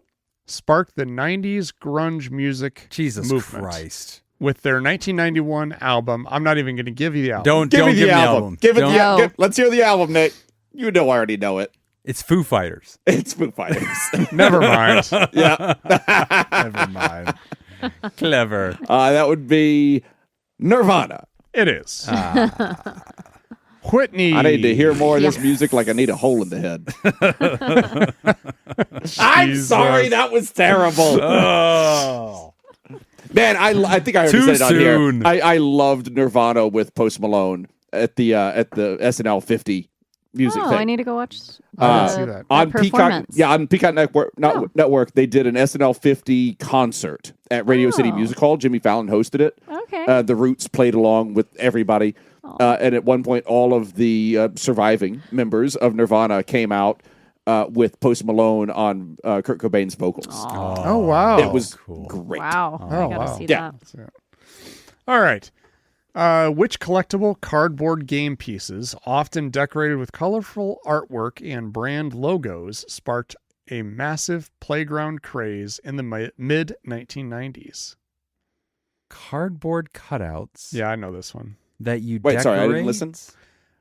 sparked the 90s grunge music Jesus movement Christ. with their 1991 album? I'm not even going to give you the album. Don't Give me give the me album. Give it Don't- the No. Let's hear the album, Nick. You know I already know it. It's Foo Fighters. It's Foo Fighters. Never mind. Yeah. Never mind. Clever. That would be Nirvana. It is. Whitney. I need to hear more of this Yes. music like I need a hole in the head. I'm Jesus. sorry, that was terrible. Oh. Man, I think I already Too said it on soon. here. I loved Nirvana with Post Malone at the SNL 50 music Oh, thing. I need to go watch I didn't see that. on Peacock, performance. on Peacock Network. Oh. Network, they did an SNL 50 concert at Radio City Oh. Music Hall. Jimmy Fallon hosted it. Okay. The Roots played along with everybody, and at one point, all of the surviving members of Nirvana came out with Post Malone on Kurt Cobain's vocals. Oh, wow. It was cool. great. Wow. I Oh, got to wow. see Yeah. that. All right. Which collectible cardboard game pieces, often decorated with colorful artwork and brand logos, sparked a massive playground craze in the mid-1990s? Cardboard cutouts Yeah, I know this one. that you Wait, decorate. sorry, I didn't listen.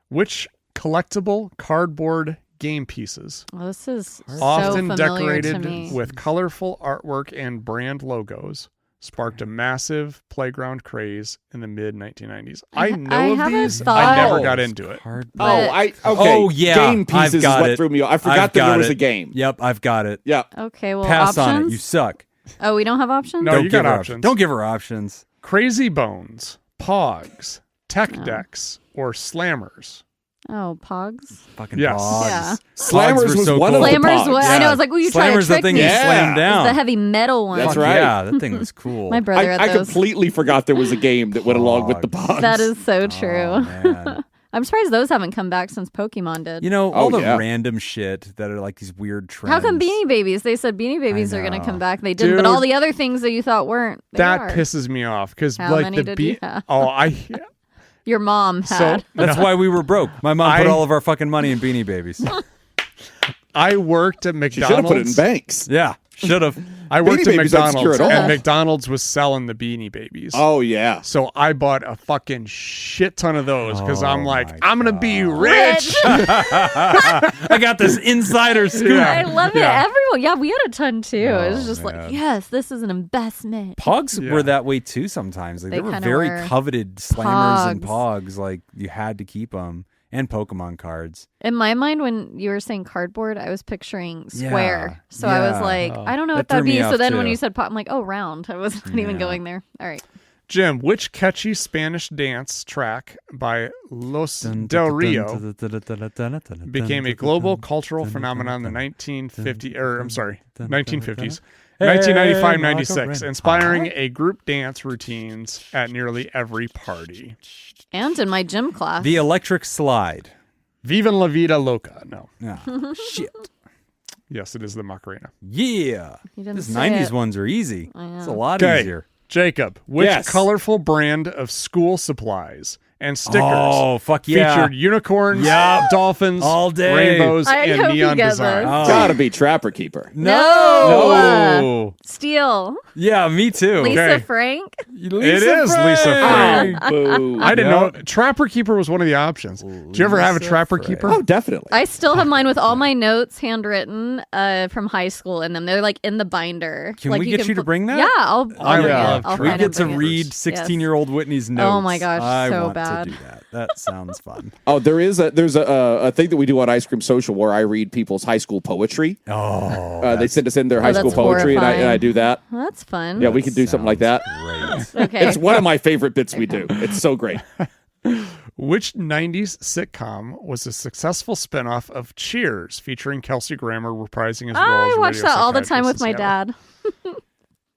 Which collectible cardboard game pieces, Well, this is often so familiar to decorated me. with colorful artwork and brand logos, sparked a massive playground craze in the mid-1990s? I know I of have a these. I thought- never got into it. Cardboard. Okay. Oh, yeah, Game I've pieces is got what it. threw me off. I I've forgot that got there was it. a game. Yep, I've got it. Yeah. Okay, well, Pass options? on it. You suck. Oh, we don't have options? No, Don't you give got her options. Don't give her options. Crazy Bones, Pogs, Tech Decks, or Slammers? Oh, Pogs? Fucking Yes. Pogs. Yeah. Slammers Pogs were was so one cool. of the Slammers, Pogs. what? I know, I was like, well, you trying to Slammers, the trick thing me. you Yeah. slam It's down. the heavy metal one. That's Fuck right. Yeah, that thing was cool. My brother had I those. completely forgot there was a game that went along with the Pogs. That is so true. Oh, man. I'm surprised those haven't come back since Pokemon did. You know, all Oh, the yeah. random shit that are like these weird trends. How come Beanie Babies? They said Beanie Babies are going to know. come back. They didn't, but Dude. all the other things that you thought weren't. They That are. pisses me off because How like many the did you have? Your mom so had. That's why we were broke. My mom put I- all of our fucking money in Beanie Babies. I worked at You should have put it in McDonald's. banks. Yeah, should have. I worked Beanie at Babies aren't secure McDonald's, at all. and McDonald's was selling the Beanie Babies. Oh yeah. So I bought a fucking shit ton of those because I'm Oh, like, my I'm gonna be rich. I got this insider scoop. Yeah. I love it. Yeah. Everyone, yeah, we had a ton too. It was just man. like, yes, this is an investment. Pogs Yeah. were that way too sometimes. Like, They they were kinda very were. coveted slammers and Pogs. pogs. Like, you had to keep them. And Pokemon cards. In my mind, when you were saying cardboard, I was picturing Yeah, square. So I was yeah. like, I don't know That what that'd threw me be. So off, then when too. you said pop, I'm like, oh, round. I wasn't even Yeah. going there. All right. Jim, which catchy Spanish dance track by Los Del Rio became a global cultural phenomenon in the 1950s, or I'm sorry, 1950s, 1995-96, inspiring a group dance routines at nearly every party? And in my gym class. The electric slide. Viva la vida loca. No. Yeah. Shit. Yes, it is the Macarena. Yeah. You didn't These say 90s it. ones are easy. I know. It's a lot Okay. easier. Jacob, which Yes. colorful brand of school supplies and stickers. Oh, fuck yeah. Featured unicorns, Yep. dolphins, All day. rainbows, I and hope you neon get designs. Oh. Gotta be Trapper Keeper. No. Steal. Yeah, me too. Lisa Okay. Frank. Lisa It is Lisa Frank. Boo. I didn't Yep. know Trapper Keeper was one of the options. Did you ever have a Lisa Trapper Frank. Keeper? Oh, definitely. I still have mine with all my notes handwritten from high school in them. They're like in the binder. Can like we get you to bring that? Yeah, I'll I bring would it. love I'll to. We find get and to bring it. read Yes. 16-year-old Whitney's notes. Oh my gosh, I so want bad. to do that. That sounds fun. Oh, there's a thing that we do on Ice Cream Social where I read people's high school poetry. Oh, They send us in their high school that's poetry, and I horrifying. do that. Well, that's fun. Yeah, we could do something like that. great. Okay. It's one of my favorite bits we do. It's so great. Which 90s sitcom was a successful spinoff of Cheers, featuring Kelsey Grammer reprising his role as I a watch radio that all the time with psychiatrist my in dad.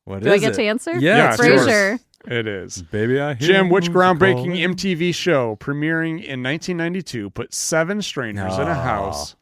What Do I is get it? to answer? Yeah, Yeah, it's it's yours. Frasier. Seattle? It is. Baby, I hear Jim, which who's groundbreaking calling. MTV show premiering in 1992 put 7 strangers in a house?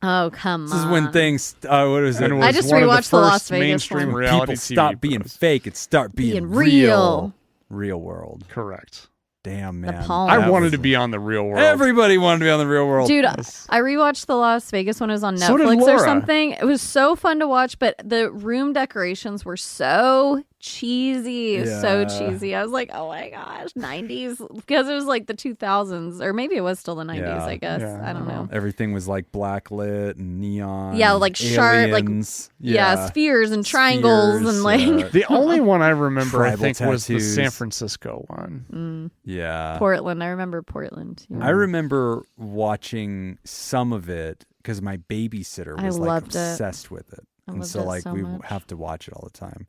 Oh, come on. This is when things. What is it? And it was I just one of rewatched the the first Las Vegas mainstream one. reality People TV stop being shows. fake and start being Being real. Real world. Correct. Damn, man. Palm. I That wanted was- to be on the Real World. Everybody wanted to be on the Real World. Dude, I rewatched the Las Vegas one. It was on So did Netflix or Laura. something. It was so fun to watch, but the room decorations were so cheesy. It was so Yeah. cheesy. I was like, oh my gosh, 90s. Because it was like the 2000s, or maybe it was still the 90s, Yeah. I guess. Yeah, I don't know. Everything was like blacklit and neon. Yeah, like sharp, like- aliens. Yeah, spheres and triangles Spheres, and like yeah. The only one I remember, I Tribal think, was the tattoos. San Francisco one. Yeah. Portland. I remember Portland. Yeah. I remember watching some of it because my babysitter I was like loved it. obsessed with it. I And loved so it like so we much. have to watch it all the time.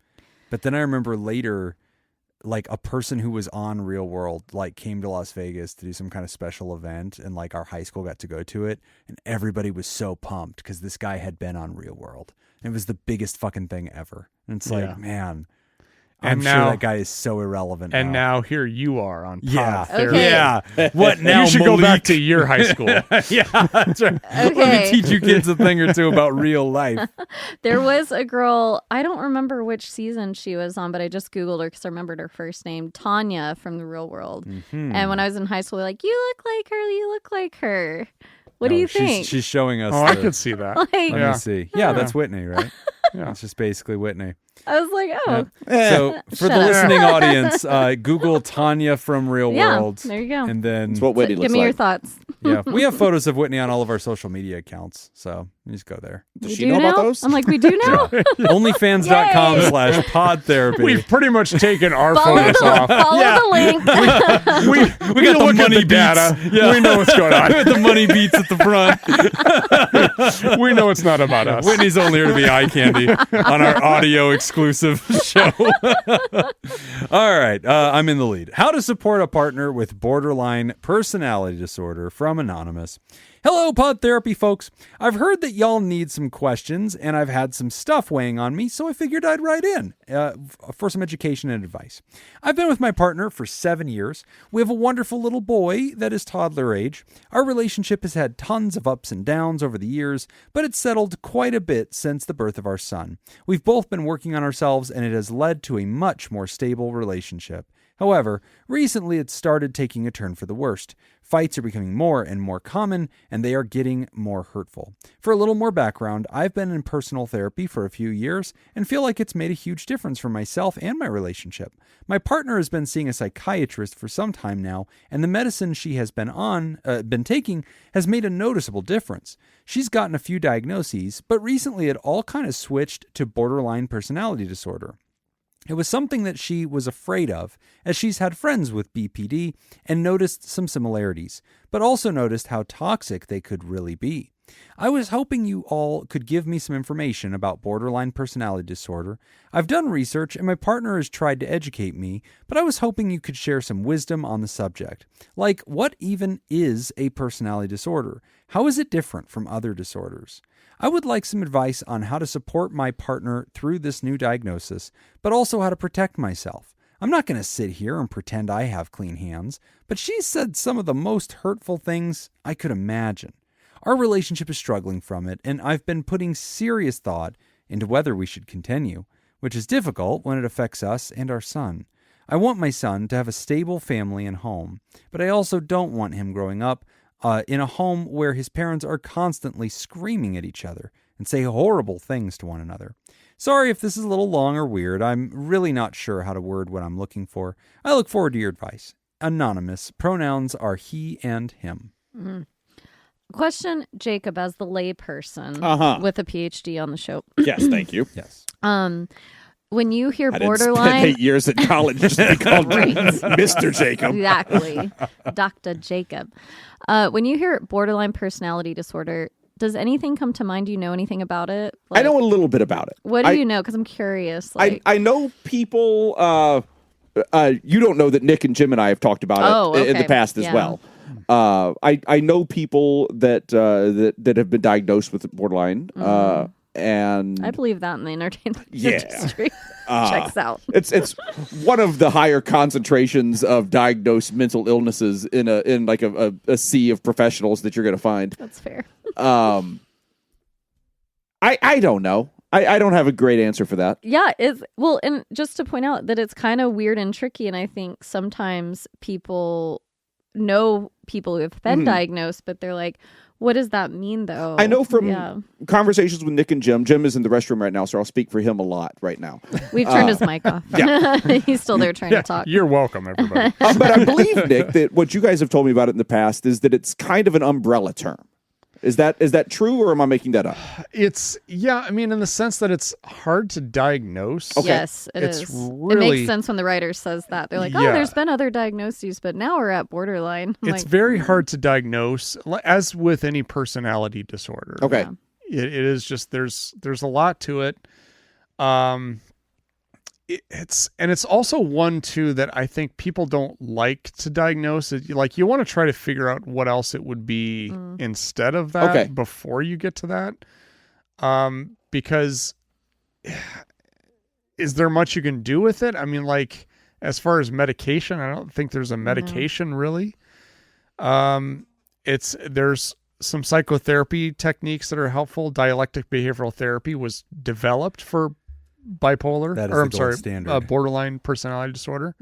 But then I remember later like a person who was on Real World like came to Las Vegas to do some kind of special event and like our high school got to go to it and everybody was so pumped because this guy had been on Real World. It was the biggest fucking thing ever. And it's Yeah. like, man, And I'm now- sure that guy is so irrelevant And now here you are on yeah. PodTherapy. Okay. Yeah. What now? You should go back Malik? to your high school. Yeah, that's right. Let me Okay. teach you kids a thing or two about real life. There was a girl, I don't remember which season she was on, but I just Googled her because I remembered her first name, Tanya from The Real World. Mm-hmm. And when I was in high school, like, you look like her, you look like her. What do you think? She's showing us. Oh, I the- could see that. Like, Let Yeah. me see. Yeah, that's Whitney, right? Yeah. That's just basically Whitney. I was like, oh, So for Shut the up. listening audience, Google Tanya from Real yeah, World. there you go. And then, That's what Whitney Give looks me your like. thoughts. yeah, we have photos of Whitney on all of our social media accounts. So you just go there. Does We she do know now? about those? I'm like, we do now? Onlyfans.com/podtherapy. We've pretty much taken our Follow photos the, off. follow Yeah. the link. We got the look at money the data. beats. Yeah. We know what's going on. With the money beats at the front. We know it's not about us. Whitney's only here to be eye candy on our audio exclusive show. All right, I'm in the lead. How to support a partner with borderline personality disorder from Anonymous. Hello, Pod Therapy folks. I've heard that y'all need some questions, and I've had some stuff weighing on me, so I figured I'd write in for some education and advice. I've been with my partner for 7 years. We have a wonderful little boy that is toddler age. Our relationship has had tons of ups and downs over the years, but it's settled quite a bit since the birth of our son. We've both been working on ourselves, and it has led to a much more stable relationship. However, recently it's started taking a turn for the worst. Fights are becoming more and more common, and they are getting more hurtful. For a little more background, I've been in personal therapy for a few years and feel like it's made a huge difference for myself and my relationship. My partner has been seeing a psychiatrist for some time now, and the medicine she has been taking has made a noticeable difference. She's gotten a few diagnoses, but recently it all kind of switched to borderline personality disorder. It was something that she was afraid of, as she's had friends with BPD and noticed some similarities, but also noticed how toxic they could really be. I was hoping you all could give me some information about borderline personality disorder. I've done research and my partner has tried to educate me, but I was hoping you could share some wisdom on the subject. Like, what even is a personality disorder? How is it different from other disorders? I would like some advice on how to support my partner through this new diagnosis, but also how to protect myself. I'm not going to sit here and pretend I have clean hands, but she said some of the most hurtful things I could imagine. Our relationship is struggling from it, and I've been putting serious thought into whether we should continue, which is difficult when it affects us and our son. I want my son to have a stable family and home, but I also don't want him growing up in a home where his parents are constantly screaming at each other and say horrible things to one another. Sorry if this is a little long or weird. I'm really not sure how to word what I'm looking for. I look forward to your advice. Anonymous. Pronouns are he and him. Mm-hmm. Question Jacob as the layperson with a PhD on the show. Yes, thank you. Yes. When you hear I borderline, didn't spend 8 years at college just to be called Right. Mr. Jacob. Exactly, Dr. Jacob. When you hear borderline personality disorder, does anything come to mind? Do you know anything about it? I know a little bit about it. What do you know? Because I'm curious. I know people. You don't know that Nick and Jim and I have talked about it in the past as well. I know people that have been diagnosed with borderline. And I believe that in the entertainment Yeah. industry. Checks out. It's one of the higher concentrations of diagnosed mental illnesses in like a sea of professionals that you're going to find. That's fair. I don't know. I don't have a great answer for that. Yeah, and just to point out that it's kind of weird and tricky, and I think sometimes people know people who have been diagnosed, but they're like, what does that mean, though? I know from conversations with Nick and Jim. Jim is in the restroom right now, so I'll speak for him a lot right now. We've turned his mic off. He's still there trying to talk. You're welcome, everybody. But I believe, Nick, that what you guys have told me about it in the past is that it's kind of an umbrella term. Is that true, or am I making that up? I mean, in the sense that it's hard to diagnose. Okay. Yes, It's is. really- It makes sense when the writer says that. They're like, oh, there's been other diagnoses, but now we're at borderline. I'm It's like, very hard to diagnose, as with any personality disorder. Okay. Yeah. It is just there's a lot to it. It's also one too that I think people don't like to diagnose it. Like, you want to try to figure out what else it would be instead of that before you get to that. Because is there much you can do with it? I mean, like, as far as medication, I don't think there's a medication really. There's some psychotherapy techniques that are helpful. Dialectic behavioral therapy was developed for bipolar, That is or the I'm gold sorry, standard. borderline personality disorder.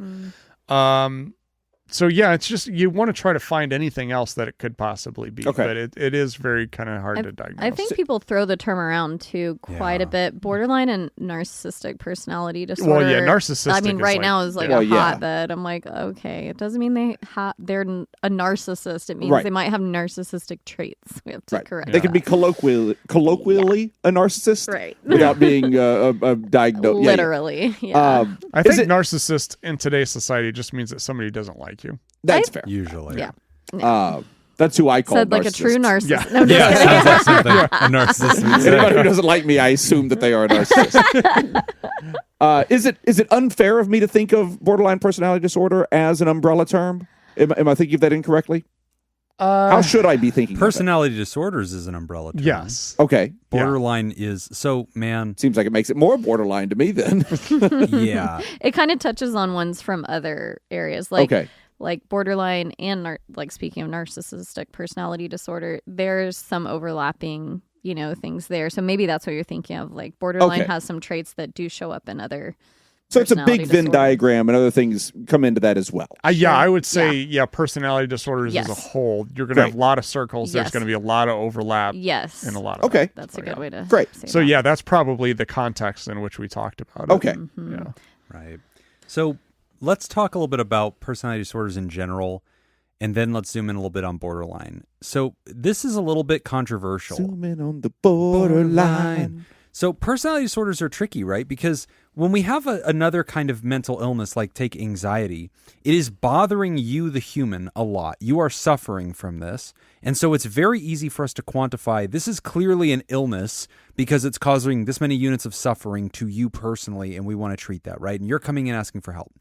So yeah, it's just, you want to try to find anything else that it could possibly be, but it is very kind of hard to diagnose. I think people throw the term around too quite a bit. Borderline and narcissistic personality disorder. Well, yeah, narcissistic. I mean, is right like, now is like a hotbed. I'm like, okay, it doesn't mean they're a narcissist. It means they might have narcissistic traits. We have to correct. They can be colloquially a narcissist, right, without being a diagnosed. Literally, I think narcissist in today's society just means that somebody doesn't like you. That's fair. Usually. Yeah. That's who I call said like narcissists. a true narcissist. Yeah. No, just kidding. Sounds like something a narcissist would say. Anybody who doesn't like me, I assume that they are a narcissist. Is it unfair of me to think of borderline personality disorder as an umbrella term? Am I thinking of that incorrectly? How should I be thinking? Personality disorders is an umbrella term. Yes. Okay. Borderline is man. Seems like it makes it more borderline to me then. Yeah. It kind of touches on ones from other areas, like borderline and like, speaking of narcissistic personality disorder, there's some overlapping, things there. So maybe that's what you're thinking of. Like, borderline has some traits that do show up in other. So it's a big Venn diagram, and other things come into that as well. I would say, personality disorders as a whole, you're going to have a lot of circles. There's going to be a lot of overlap. Yes. In a lot of that. That's a good way to say So that. that's probably the context in which we talked about it. Okay. Yeah. Right. So let's talk a little bit about personality disorders in general, and then let's zoom in a little bit on borderline. So this is a little bit controversial. Zoom in on the borderline. So personality disorders are tricky, right? Because when we have another kind of mental illness, like take anxiety, it is bothering you, the human, a lot. You are suffering from this. And so it's very easy for us to quantify this is clearly an illness because it's causing this many units of suffering to you personally, and we want to treat that, right? And you're coming in asking for help.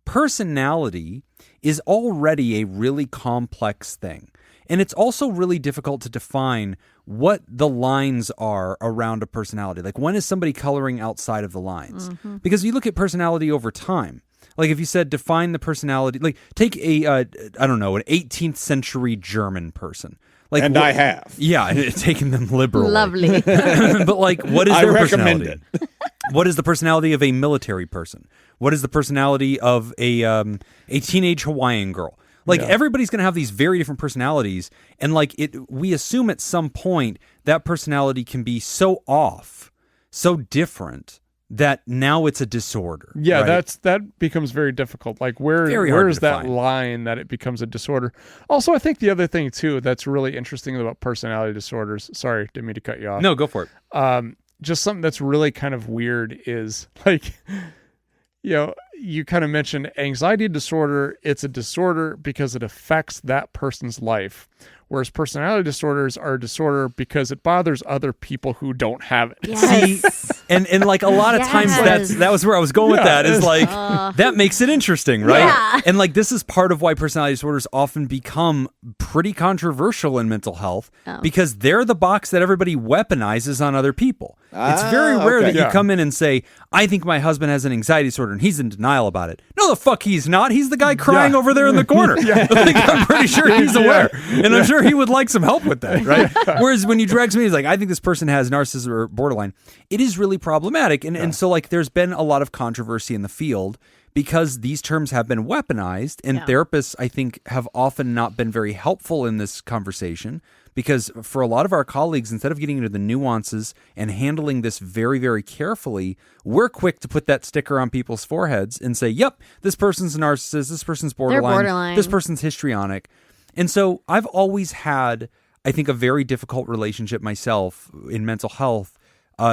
Personality is already a really complex thing. And it's also really difficult to define what the lines are around a personality. Like, when is somebody coloring outside of the lines? Mm-hmm. Because you look at personality over time. Like, if you said define the personality, like take an 18th century German person. Like, and I have. Yeah, taking them liberally. Lovely. But like, what is I their recommend personality? What is the personality of a military person? What is the personality of a teenage Hawaiian girl? Like everybody's going to have these very different personalities, and like we assume at some point that personality can be so off, so different that now it's a disorder. Yeah, right? that becomes very difficult. Like where is that line that it becomes a disorder? Also, I think the other thing too that's really interesting about personality disorders. Sorry, didn't mean to cut you off. No, go for it. Just something that's really kind of weird is like, you kind of mentioned anxiety disorder. It's a disorder because it affects that person's life. Whereas personality disorders are a disorder because it bothers other people who don't have it. Yes. See, and like a lot of times that was where I was going with that is like that makes it interesting, right? Yeah. And like this is part of why personality disorders often become pretty controversial in mental health because they're the box that everybody weaponizes on other people. It's very rare that you come in and say, I think my husband has an anxiety disorder and he's in denial about it. No, the fuck he's not. He's the guy crying over there in the corner. Like, I'm pretty sure he's aware. And I'm sure he would like some help with that, right? Whereas when you drag somebody, he's like, I think this person has narcissism or borderline. It is really problematic. And so like there's been a lot of controversy in the field because these terms have been weaponized, and therapists, I think, have often not been very helpful in this conversation. Because for a lot of our colleagues, instead of getting into the nuances and handling this very, very carefully, we're quick to put that sticker on people's foreheads and say, yep, this person's a narcissist, this person's borderline, this person's histrionic. And so I've always had, I think, a very difficult relationship myself in mental health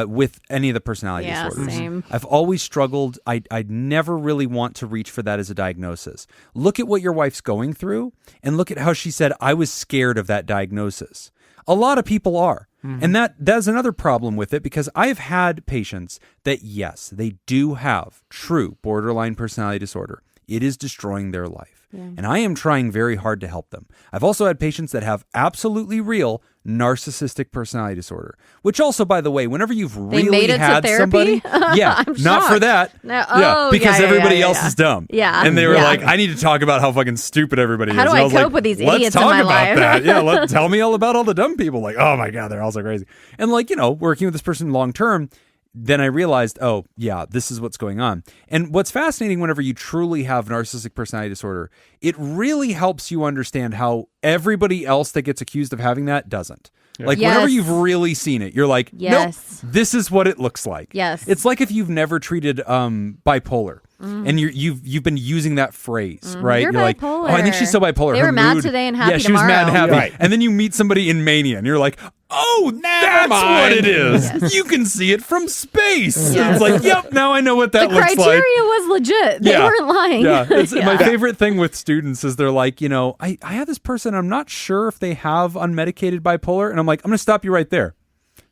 with any of the personality disorders. Same. I've always struggled. I'd never really want to reach for that as a diagnosis. Look at what your wife's going through and look at how she said, I was scared of that diagnosis. A lot of people are. And that's another problem with it because I've had patients that, yes, they do have true borderline personality disorder. It is destroying their life. And I am trying very hard to help them. I've also had patients that have absolutely real narcissistic personality disorder, which also, by the way, whenever you've really had somebody, not for that, because everybody else is dumb. And they were like, I need to talk about how fucking stupid everybody is. How do I cope with these idiots in my life? Let's talk about that. Tell me all about all the dumb people. Like, oh my God, they're all so crazy. And like, working with this person long term, then I realized, oh, yeah, this is what's going on. And what's fascinating whenever you truly have narcissistic personality disorder, it really helps you understand how everybody else that gets accused of having that doesn't. Like, whenever you've really seen it, you're like, nope, this is what it looks like. It's like if you've never treated bipolar. And you've been using that phrase, right? You're like, oh, I think she's so bipolar. They Her were mad mood, today and happy she was tomorrow. mad and happy. Right. And then you meet somebody in mania, and you're like, oh, that's what it is. You can see it from space. It's like, yep, now I know what that looks like. The criteria was legit. They weren't lying. My favorite thing with students is they're like, I have this person, I'm not sure if they have unmedicated bipolar, and I'm like, I'm going to stop you right there.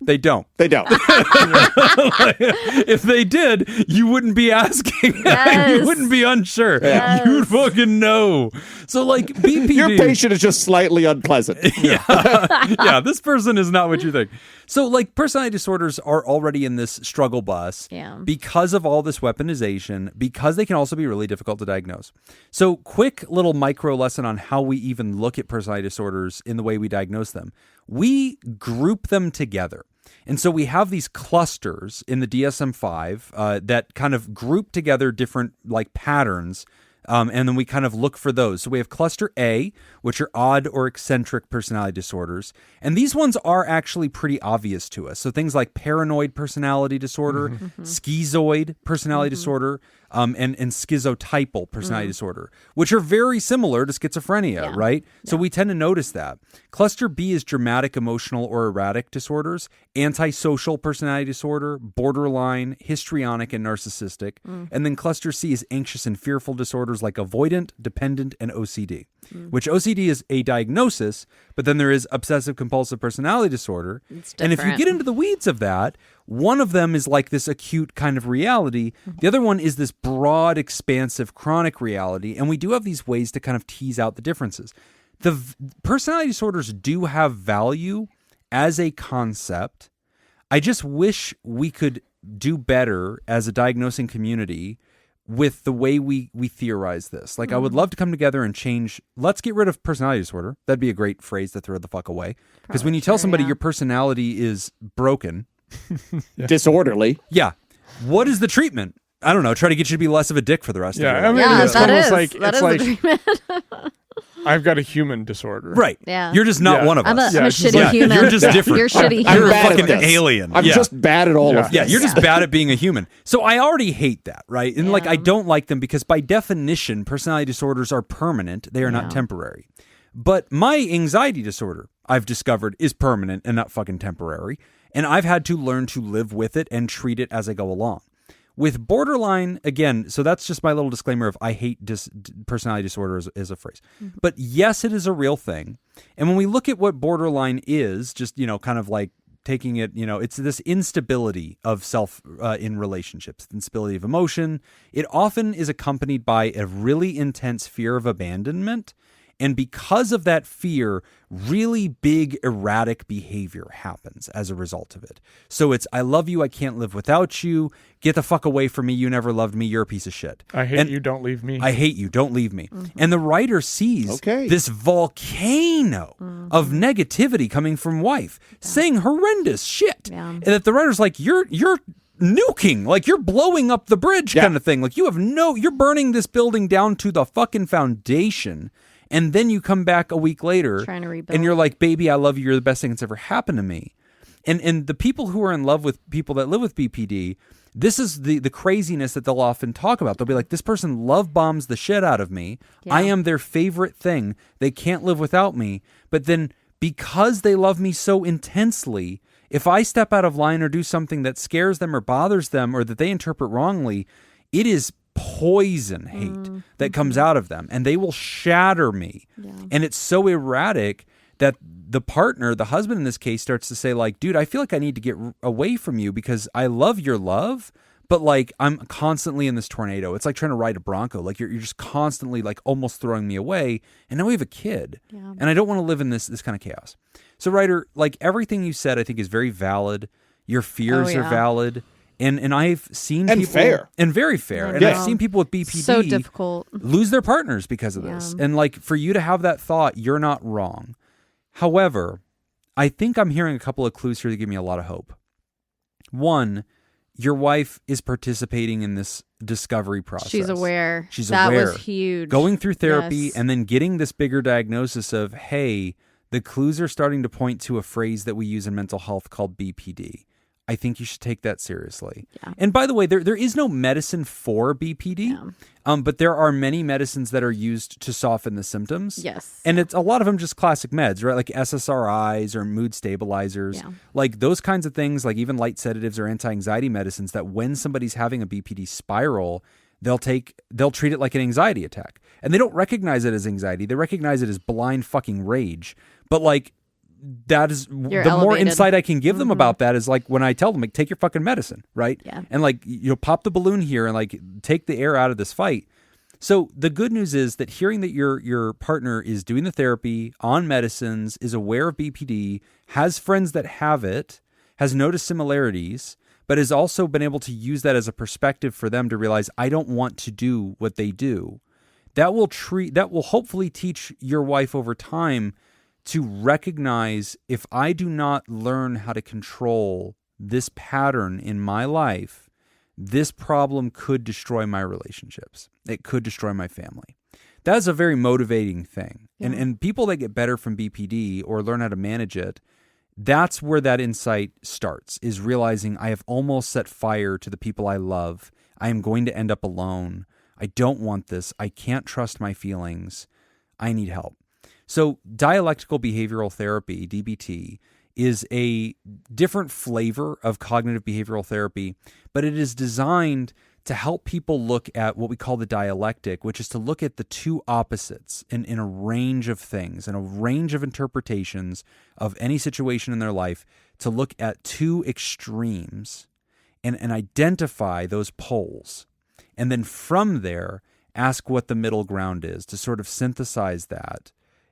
They don't. If they did, you wouldn't be asking. You wouldn't be unsure. You'd fucking know. So, like, BPD. Your patient is just slightly unpleasant. This person is not what you think. So, like, personality disorders are already in this struggle bus because of all this weaponization, because they can also be really difficult to diagnose. So, quick little micro lesson on how we even look at personality disorders in the way we diagnose them. We group them together. And so we have these clusters in the DSM-5 that kind of group together different like patterns, and then we kind of look for those. So we have cluster A, which are odd or eccentric personality disorders. And these ones are actually pretty obvious to us. So things like paranoid personality disorder, schizoid personality disorder, and schizotypal personality disorder, which are very similar to schizophrenia, right? So we tend to notice that. Cluster B is dramatic, emotional, or erratic disorders, antisocial personality disorder, borderline, histrionic, and narcissistic. And then cluster C is anxious and fearful disorders like avoidant, dependent, and OCD, which OCD is a diagnosis, but then there is obsessive compulsive personality disorder. And if you get into the weeds of that, one of them is like this acute kind of reality. The other one is this broad, expansive, chronic reality. And we do have these ways to kind of tease out the differences. The personality disorders do have value as a concept. I just wish we could do better as a diagnosing community with the way we theorize this. Like, I would love to come together and change. Let's get rid of personality disorder. That'd be a great phrase to throw the fuck away. Because when you tell somebody your personality is broken, disorderly. what is the treatment? I don't know. Try to get you to be less of a dick for the rest of your life. I mean, Yeah, it's that almost is. like That it's is like the treatment. I've got a human disorder. Right. Yeah. You're just not Yeah. one of I'm a, us. I'm a it's just shitty like- human. You're just different. You're shitty I'm You're human. a bad at fucking this. alien. I'm Yeah. just bad at all of Yeah, this. you're just bad at being a human. So I already hate that, right? And like I Yeah. don't like them because by definition, personality disorders are permanent. They are not Yeah. temporary. But my anxiety disorder, I've discovered, is permanent and not fucking temporary. And I've had to learn to live with it and treat it as I go along. With borderline, again, so that's just my little disclaimer of I hate personality disorder as a phrase. But yes, it is a real thing. And when we look at what borderline is, just, kind of like taking it, it's this instability of self in relationships, instability of emotion. It often is accompanied by a really intense fear of abandonment. And because of that fear, really big erratic behavior happens as a result of it. So it's, I love you, I can't live without you, get the fuck away from me, you never loved me, you're a piece of shit. I hate And you. Don't leave me. I hate you, don't leave me. And the writer sees Okay. this volcano of negativity coming from wife, saying horrendous shit. Yeah. And that the writer's like, you're nuking, like you're blowing up the bridge kind of thing. Like you're burning this building down to the fucking foundation. And then you come back a week later Trying to rebuild. and you're like, baby, I love you. You're the best thing that's ever happened to me. And the people who are in love with people that live with BPD, this is the craziness that they'll often talk about. They'll be like, this person love bombs the shit out of me. Yeah. I am their favorite thing. They can't live without me. But then because they love me so intensely, if I step out of line or do something that scares them or bothers them or that they interpret wrongly, it is poison hate that comes out of them, and they will shatter me. And it's so erratic that the partner, the husband in this case, starts to say like, dude, I feel like I need to get away from you because I love your love, but like I'm constantly in this tornado. It's like trying to ride a Bronco. Like you're just constantly like almost throwing me away. And now we have a kid, and I don't want to live in this kind of chaos. So writer, like everything you said, I think is very valid. Your fears are valid. And I've seen And people fair. and very fair. And I've seen people with BPD So difficult. lose their partners because of this. And like for you to have that thought, you're not wrong. However, I think I'm hearing a couple of clues here that give me a lot of hope. One, your wife is participating in this discovery process. She's aware. She's that aware. was huge. Going through therapy Yes. and then getting this bigger diagnosis of, hey, the clues are starting to point to a phrase that we use in mental health called BPD. I think you should take that seriously. Yeah. And by the way, there is no medicine for BPD, but there are many medicines that are used to soften the symptoms. Yes. And it's a lot of them just classic meds, right? Like SSRIs or mood stabilizers. Yeah. Like those kinds of things, like even light sedatives or anti-anxiety medicines that when somebody's having a BPD spiral, they'll treat it like an anxiety attack. And they don't recognize it as anxiety. They recognize it as blind fucking rage. But like, that is You're the more elevated. insight I can give them about that is like when I tell them like take your fucking medicine, right? Yeah. And like pop the balloon here and like take the air out of this fight. So the good news is that hearing that your partner is doing the therapy on medicines, is aware of BPD, has friends that have it, has noticed similarities, but has also been able to use that as a perspective for them to realize I don't want to do what they do. That will hopefully teach your wife over time to recognize if I do not learn how to control this pattern in my life, this problem could destroy my relationships. It could destroy my family. That is a very motivating thing. Yeah. And people that get better from BPD or learn how to manage it, that's where that insight starts, is realizing I have almost set fire to the people I love. I am going to end up alone. I don't want this. I can't trust my feelings. I need help. So dialectical behavioral therapy, DBT, is a different flavor of cognitive behavioral therapy, but it is designed to help people look at what we call the dialectic, which is to look at the two opposites in a range of things, in a range of interpretations of any situation in their life, to look at two extremes and identify those poles. And then from there, ask what the middle ground is, to sort of synthesize that.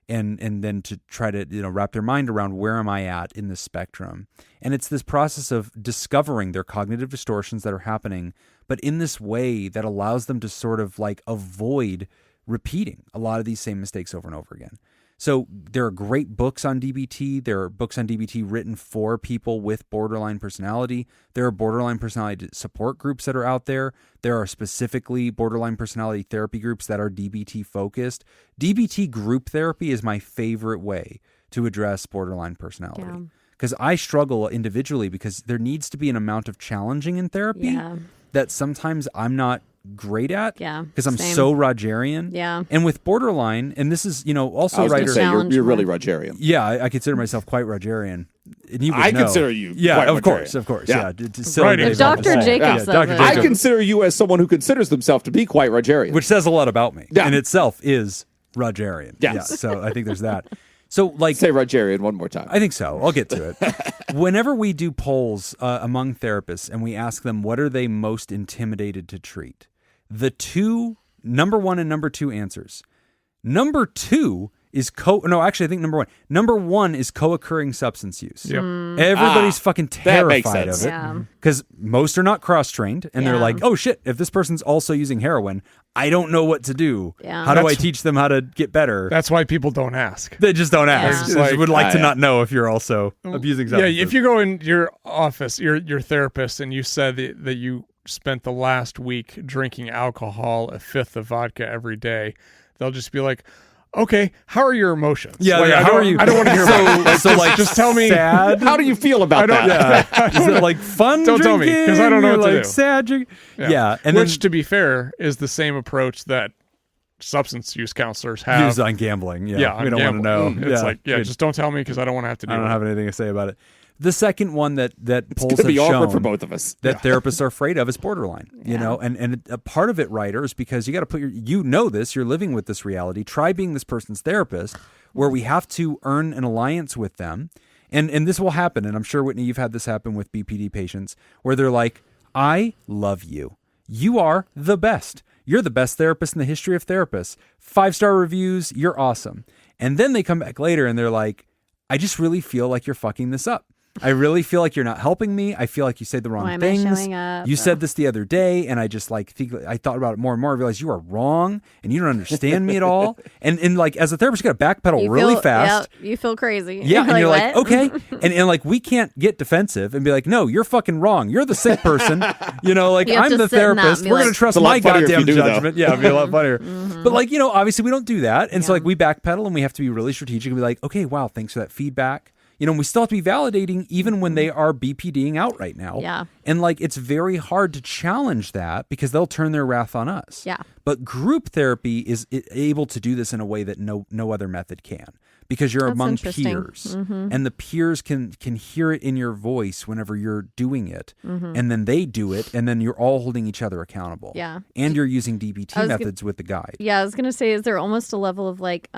And then to try to wrap their mind around where am I at in this spectrum. And it's this process of discovering their cognitive distortions that are happening, but in this way that allows them to sort of like avoid repeating a lot of these same mistakes over and over again. So there are great books on DBT. There are books on DBT written for people with borderline personality. There are borderline personality support groups that are out there. There are specifically borderline personality therapy groups that are DBT focused. DBT group therapy is my favorite way to address borderline personality. Yeah. Because I struggle individually because there needs to be an amount of challenging in therapy that sometimes I'm not great at because I'm so Rogerian. Yeah. And with borderline, and this is, also I was going writer. to say, you're really Rogerian. Yeah, I consider myself quite Rogerian. And you would I know. consider you Yeah, quite of Rogerian. course. Yeah. Right. If Dr. Jacobs says Dr. it. I Jacob, consider you as someone who considers themselves to be quite Rogerian. which says a lot about me. Yeah. In itself is Rogerian. Yes. Yeah, so I think there's that. So like Say Rogerian one more time. I think so. I'll get to it. Whenever we do polls among therapists and we ask them what are they most intimidated to treat, the two, number one and number two answers. Number two is I think number one. Number one is co-occurring substance use. Yep. Everybody's fucking that makes terrified of sense. it Yeah. because most are not cross-trained and they're Yeah. like, oh shit, if this person's also using heroin, I don't know what to do. Yeah. How do I That's- teach them how to get better? That's why people don't ask. They just don't ask. Yeah. They just would like to yeah. not know if you're also abusing Yeah, substances. if you go in your office, your therapist, and you said that you spent the last week drinking alcohol, a fifth of vodka every day, they'll just be like, okay, how are your emotions? Yeah, Like, yeah, I how don't- are you? I don't want to hear about it. So like just tell me. sad. How do you feel about that? Yeah. Is it like fun Don't tell me, drinking? 'cause I don't know Or what to like do. sad drink? Yeah. And Which, to be fair, is the same approach that substance use counselors then have. use on gambling. Yeah. Yeah, we don't want to know. It's like, just don't tell me because I don't want to have to do I don't it. have anything to say about it. The second one that It's polls going to have be awkward for shown both of us. that therapists are afraid of is borderline, and a part of it, writer, is because you got to put this, you're living with this reality. Try being this person's therapist where we have to earn an alliance with them. And this will happen. And I'm sure, Whitney, you've had this happen with BPD patients where they're like, I love you. You are the best. You're the best therapist in the history of therapists. 5-star reviews. You're awesome. And then they come back later and they're like, I just really feel like you're fucking this up. I really feel like you're not helping me. I feel like you say the wrong Why am things. I showing up? You said this the other day, and I just I thought about it more and more. I realized you are wrong, and you don't understand me at all. And like as a therapist, you got to backpedal really fast. Yeah, you feel crazy. Yeah, and you're like, what? okay, and like we can't get defensive and be like, no, you're fucking wrong. You're the sick person. You have I'm to the sit in that therapist. and be We're like- gonna trust It's a lot my funnier if goddamn you do, though. judgment. Yeah, it'd be a lot funnier. But like obviously we don't do that, and so like we backpedal and we have to be really strategic and be like, okay, wow, thanks for that feedback. And we still have to be validating even when they are BPDing out right now. Yeah. And like it's very hard to challenge that because they'll turn their wrath on us. Yeah. But group therapy is able to do this in a way that no other method can because you're That's among interesting. peers. And the peers can hear it in your voice whenever you're doing it. And then they do it and then you're all holding each other accountable. Yeah. And you're using DBT was methods with the guide. Yeah, I was gonna say, is there almost a level of like,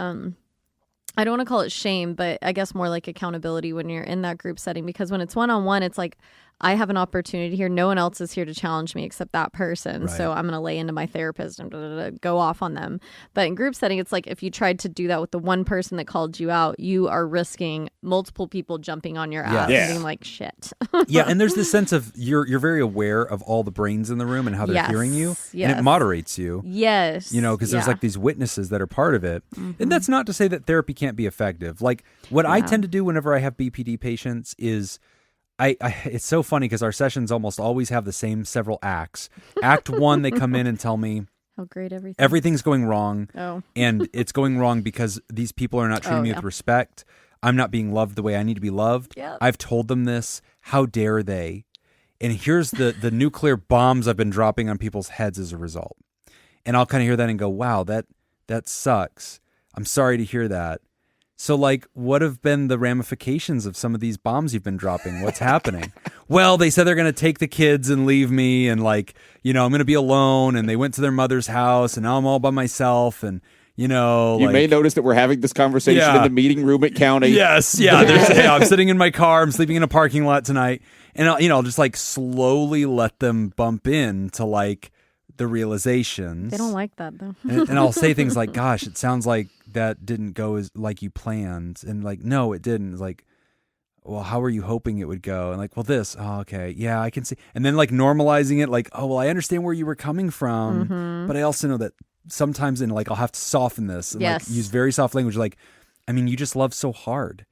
I don't want to call it shame, but I guess more like accountability when you're in that group setting, because when it's one-on-one, it's like, I have an opportunity here. No one else is here to challenge me except that person. Right. So I'm going to lay into my therapist and go off on them. But in group setting, it's like if you tried to do that with the one person that called you out, you are risking multiple people jumping on your ass Yeah. and being like, shit. Yeah, and there's this sense of you're very aware of all the brains in the room and how they're Yes, hearing you. And yes. it moderates you. Yes. Because there's Yeah. like these witnesses that are part of it. And that's not to say that therapy can't be effective. Like what I tend to do whenever I have BPD patients is I it's so funny because our sessions almost always have the same several acts. Act 1, they come in and tell me How great everything's going wrong. Oh. And it's going wrong because these people are not treating me with respect. I'm not being loved the way I need to be loved. Yep. I've told them this. How dare they? And here's the nuclear bombs I've been dropping on people's heads as a result. And I'll kind of hear that and go, wow, that sucks. I'm sorry to hear that. So, like, what have been the ramifications of some of these bombs you've been dropping? What's happening? Well, they said they're going to take the kids and leave me, and like, I'm going to be alone. And they went to their mother's house, and now I'm all by myself. And You may notice that we're having this conversation in the meeting room at county. Yes, yeah. I'm sitting in my car. I'm sleeping in a parking lot tonight, and I'll just like slowly let them bump into like the realizations. They don't like that though. and I'll say things like, "Gosh, it sounds like that didn't go as like you planned," and like, "No, it didn't." It's like, well, how were you hoping it would go? And like, well, this, oh, okay, yeah, I can see. And then like normalizing it, like, oh, well, I understand where you were coming from, but I also know that sometimes I'll have to soften this and like use very soft language, like, I mean, you just love so hard.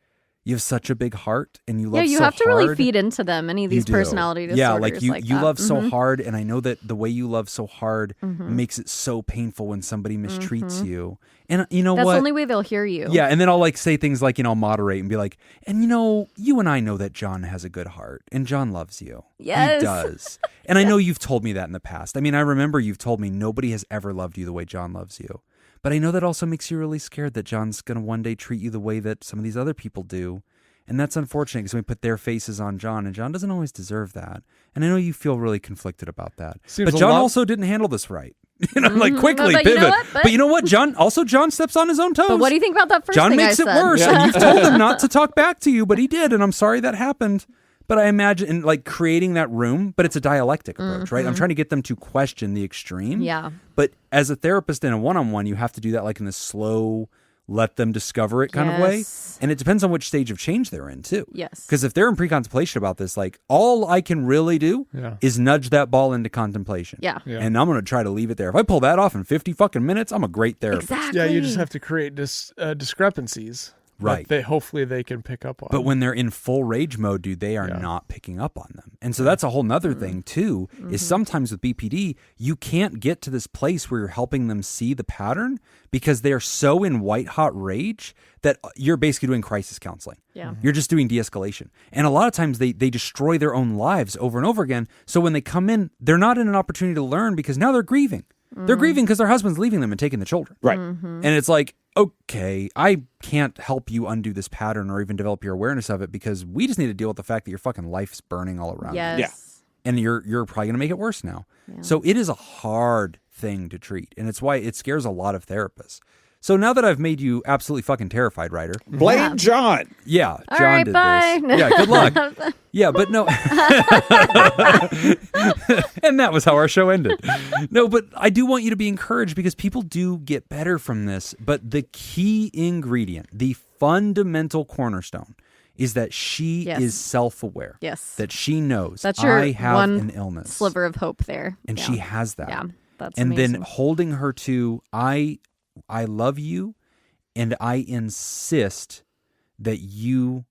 You have such a big heart, and you love you so have to hard. really feed into them, any of these personality disorders. Yeah, like you that. love so hard, and I know that the way you love so hard makes it so painful when somebody mistreats you. And you know That's what? the only way they'll hear you. Yeah, and then I'll like say things like, I'll moderate and be like, and you and I know that John has a good heart, and John loves you. Yes. He does. And I know you've told me that in the past. I mean, I remember you've told me nobody has ever loved you the way John loves you. But I know that also makes you really scared that John's going to one day treat you the way that some of these other people do. And that's unfortunate because we put their faces on John, and John doesn't always deserve that. And I know you feel really conflicted about that. But John also didn't handle this right. Like quickly but pivot. you know what? But you know what? John steps on his own toes. But what do you think about that first John thing makes I it said? worse. And you've told him not to talk back to you, but he did. And I'm sorry that happened. But I imagine like creating that room, but it's a dialectic approach, right? I'm trying to get them to question the extreme. Yeah. But as a therapist in a one-on-one, you have to do that like in this slow, let them discover it kind of way. And it depends on which stage of change they're in too. Yes. Because if they're in pre-contemplation about this, like all I can really do is nudge that ball into contemplation. Yeah. And I'm going to try to leave it there. If I pull that off in 50 fucking minutes, I'm a great therapist. Exactly. Yeah, you just have to create discrepancies. Right. That hopefully they can pick up on. But when they're in full rage mode, dude, they are not picking up on them. And so that's a whole nother thing too, is sometimes with BPD, you can't get to this place where you're helping them see the pattern because they're so in white hot rage that you're basically doing crisis counseling. Yeah. You're just doing de-escalation. And a lot of times they destroy their own lives over and over again. So when they come in, they're not in an opportunity to learn because now they're grieving. They're grieving because their husband's leaving them and taking the children. Right. And it's like, okay, I can't help you undo this pattern or even develop your awareness of it because we just need to deal with the fact that your fucking life's burning all around Yes. you. And you're probably going to make it worse now. So it is a hard thing to treat. And it's why it scares a lot of therapists. So now that I've made you absolutely fucking terrified, Ryder. Blame John. Yeah, All John right, did bye. this. Yeah, good luck. Yeah, but no. And that was how our show ended. No, but I do want you to be encouraged because people do get better from this. But the key ingredient, the fundamental cornerstone, is that she is self-aware. Yes. That she knows That's your I have one an illness. sliver of hope there. And she has that. Yeah, that's and amazing. then holding her to, I love you, and I insist that you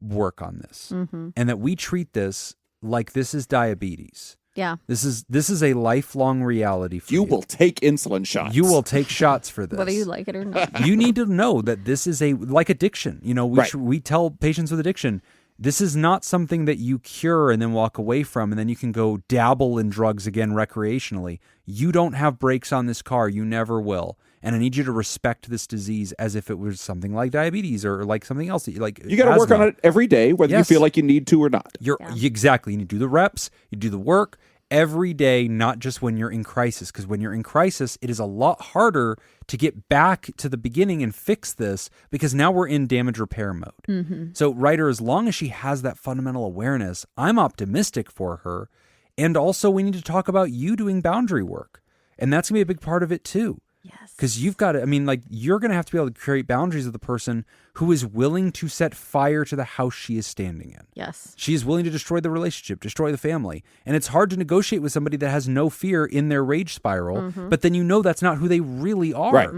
work on this, and that we treat this like this is diabetes. Yeah. This is a lifelong reality for you. You will take insulin shots. You will take shots for this. Whether you like it or not. You need to know that this is like addiction. You know, we tell patients with addiction, this is not something that you cure and then walk away from, and then you can go dabble in drugs again recreationally. You don't have brakes on this car. You never will. And I need you to respect this disease as if it was something like diabetes or like something else. Like you got to work on it every day, whether you feel like you need to or not. Exactly. You need to do the reps. You do the work every day, not just when you're in crisis. Because when you're in crisis, it is a lot harder to get back to the beginning and fix this because now we're in damage repair mode. So Ryder, as long as she has that fundamental awareness, I'm optimistic for her. And also we need to talk about you doing boundary work. And that's going to be a big part of it too. Yes. Because you've got to, I mean, like, you're going to have to be able to create boundaries with the person who is willing to set fire to the house she is standing in. Yes. She is willing to destroy the relationship, destroy the family. And it's hard to negotiate with somebody that has no fear in their rage spiral, but then you know that's not who they really are. Right.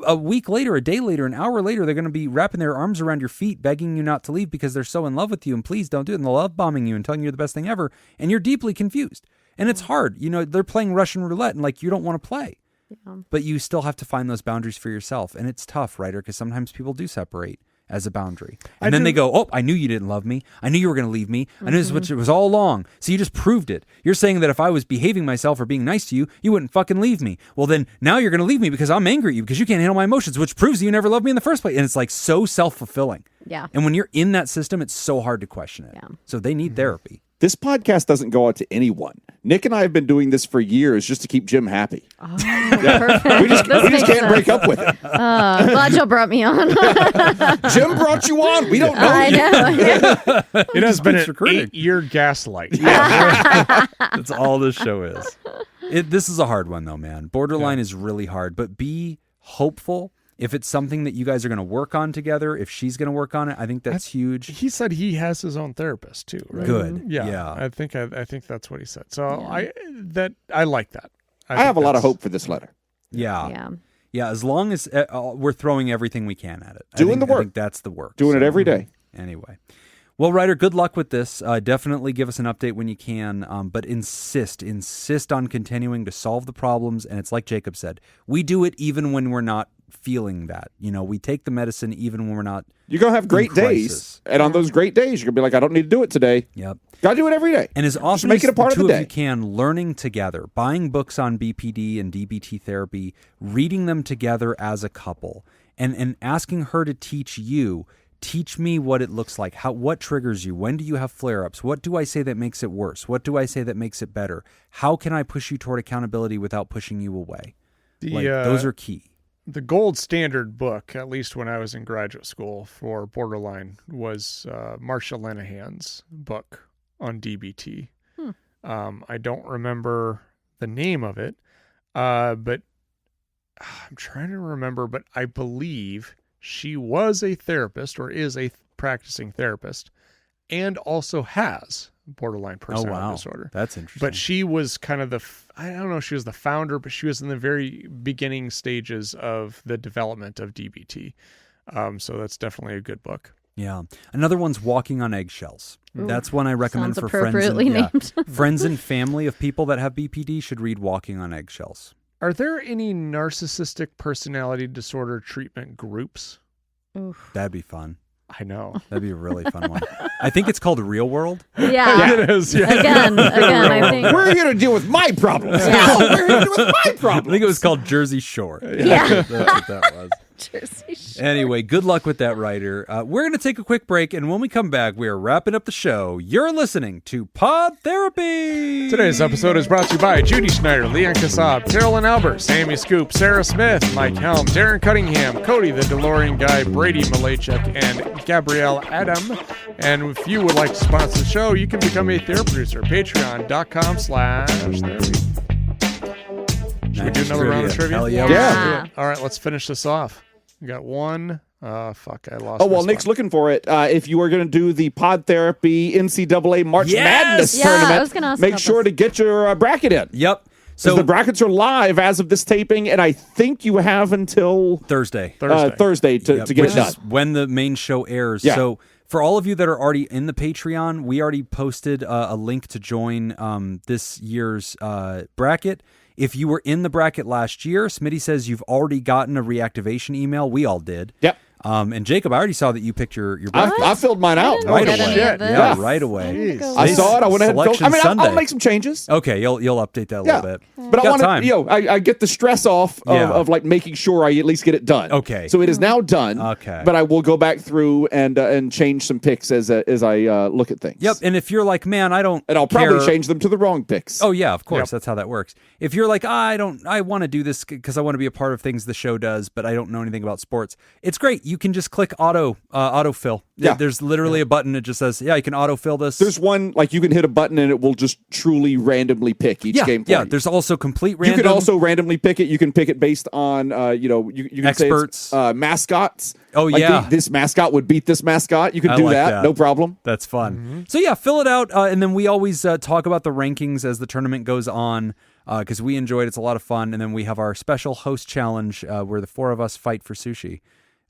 A week later, a day later, an hour later, they're going to be wrapping their arms around your feet, begging you not to leave because they're so in love with you and please don't do it. And they're love bombing you and telling you you're the best thing ever. And you're deeply confused. And it's hard. You know, they're playing Russian roulette and like you don't want to play. But you still have to find those boundaries for yourself. And it's tough, Ryder, because sometimes people do separate as a boundary. And then they go, oh, I knew you didn't love me. I knew you were going to leave me. I knew this is what it was all along. So you just proved it. You're saying that if I was behaving myself or being nice to you, you wouldn't fucking leave me. Well, then now you're going to leave me because I'm angry at you because you can't handle my emotions, which proves you never loved me in the first place. And it's like so self-fulfilling. Yeah. And when you're in that system, it's so hard to question it. Yeah. So they need therapy. This podcast doesn't go out to anyone. Nick and I have been doing this for years just to keep Jim happy. Oh, perfect. We just can't break up with it. I'm glad you brought me on. Jim brought you on. We don't know I you. know. It has been an recruiting. 8-year gaslight. That's all this show is. This is a hard one, though, man. Borderline is really hard, but be hopeful. If it's something that you guys are going to work on together, if she's going to work on it, I think that's huge. He said he has his own therapist too, right? Good. Yeah. Yeah. I think that's what he said. So I like that. I have a lot of hope for this letter. Yeah. Yeah. Yeah, as long as we're throwing everything we can at it. Doing the work. I think that's the work. Doing it every day. Anyway. Well, Ryder, good luck with this. Definitely give us an update when you can, but insist on continuing to solve the problems. And it's like Jacob said, we do it even when we're not feeling that. We take the medicine even when we're not. You're going to have great days. And on those great days, you're going to be like, I don't need to do it today. Yep. Got to do it every day. And as often make as it a part the two of the of day. you can, learning together, buying books on BPD and DBT therapy, reading them together as a couple, and asking her to teach you. Teach me what it looks like. What triggers you? When do you have flare-ups? What do I say that makes it worse? What do I say that makes it better? How can I push you toward accountability without pushing you away? Those are key. The gold standard book, at least when I was in graduate school for borderline, was Marsha Linehan's book on DBT. I don't remember the name of it, but I'm trying to remember, but I believe she was a therapist or is a practicing therapist and also has borderline personality disorder. That's interesting. But she was kind of I don't know if she was the founder, but she was in the very beginning stages of the development of DBT. So that's definitely a good book. Yeah. Another one's Walking on Eggshells. Ooh, that's one I recommend sounds for appropriately named. friends and family of people that have BPD should read Walking on Eggshells. Are there any narcissistic personality disorder treatment groups? Oof. That'd be fun. I know. That'd be a really fun one. I think it's called Real World. Yeah. It is. Yeah. Again, I think. We're here to deal with my problems. Yeah. No, we're here to deal with my problems. I think it was called Jersey Shore. Yeah. That's what that was. Jersey Shore. Anyway, good luck with that, Ryder. We're going to take a quick break, and when we come back, we are wrapping up the show. You're listening to Pod Therapy. Today's episode is brought to you by Judy Schneider, Leanne Kassab, Carolyn Albert, Sammy Scoop, Sarah Smith, Mike Helm, Darren Cunningham, Cody the DeLorean Guy, Brady Malachek, and Gabrielle Adam. And if you would like to sponsor the show, you can become a therapy producer. Patreon.com/therapy. Should we do another round of trivia? Hell yeah. Yeah. All right, let's finish this off. We got one. Fuck, I lost. Oh, well, my Nick's spot. looking for it. If you are going to do the Pod Therapy NCAA March Madness Yeah, tournament, I was gonna ask make about sure this. to get your bracket in. Yep. So So the brackets are live as of this taping, and I think you have until Thursday. Thursday to Yep, get which it done. is when the main show airs. Yeah. So for all of you that are already in the Patreon, we already posted a link to join this year's bracket. If you were in the bracket last year, Smitty says you've already gotten a reactivation email. We all did. Yep. And Jacob, I already saw that you picked your bracket. I filled mine out. didn't Right get away. any of this. Yeah, right away. Jeez. I saw it. I went ahead and filled. Selection I mean, I'll Sunday. make some changes. Okay, you'll update that a little bit. But I Got want time. to, I get the stress off Yeah. of like making sure I at least get it done. Okay. So it is now done. Okay. But I will go back through and change some picks as I look at things. Yep. And if you're like, man, I don't, And I'll probably care. change them to the wrong picks. Oh yeah, of course. Yep. That's how that works. If you're like, I want to do this because I want to be a part of things the show does, but I don't know anything about sports. It's great. You can just click autofill. Yeah. There's literally a button that just says, you can autofill this. There's one like you can hit a button and it will just truly randomly pick each game for yeah. you. There's also complete You random. can also randomly pick it. You can pick it based on, you can Experts. say it's, mascots. Oh, Like yeah. this mascot would beat this mascot. You can I do like that. that. No problem. That's fun. So yeah, fill it out, and then we always talk about the rankings as the tournament goes on because we enjoy it. It's a lot of fun, and then we have our special host challenge where the four of us fight for sushi.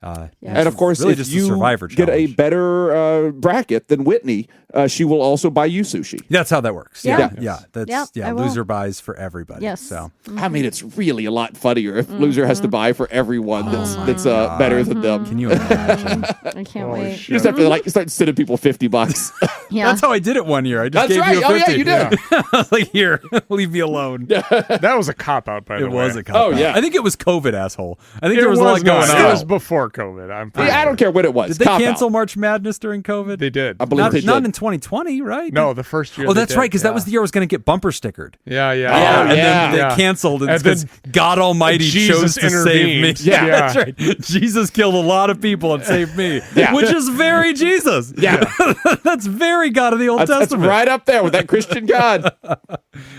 And of course, really if just a you survivor get a challenge. better bracket than Whitney, she will also buy you sushi. That's how that works. Yeah. That's Yep, I will. loser buys for everybody. Yes. So I mean, it's really a lot funnier if loser has to buy for everyone that's better than them. can you imagine? I can't Holy wait. shit. You just have to like start sending people $50. Yeah. That's how I did it one year. I just That's gave right. you a Oh 50. yeah, you did. I was like, here, leave me alone. That was a cop out, by the It way. was a cop Oh, out. yeah. I think it was COVID, asshole. I think It there was a lot going not. on. It was before COVID. I'm pretty Yeah, I don't care what it was. Did they Cop cancel out. March Madness during COVID? They did. I believe they Not did. in 2020, right? No, the first year. Oh, they that's did, right, because that yeah. was the year I was going to get bumper stickered. Yeah. Oh, and yeah. then they canceled it And because then God Almighty Jesus chose to save me. intervened. Yeah, Yeah. that's right. Jesus killed a lot of people and saved me, Yeah. which is very Jesus. Yeah. That's very God of the Old That's Testament. right up there with that Christian God. All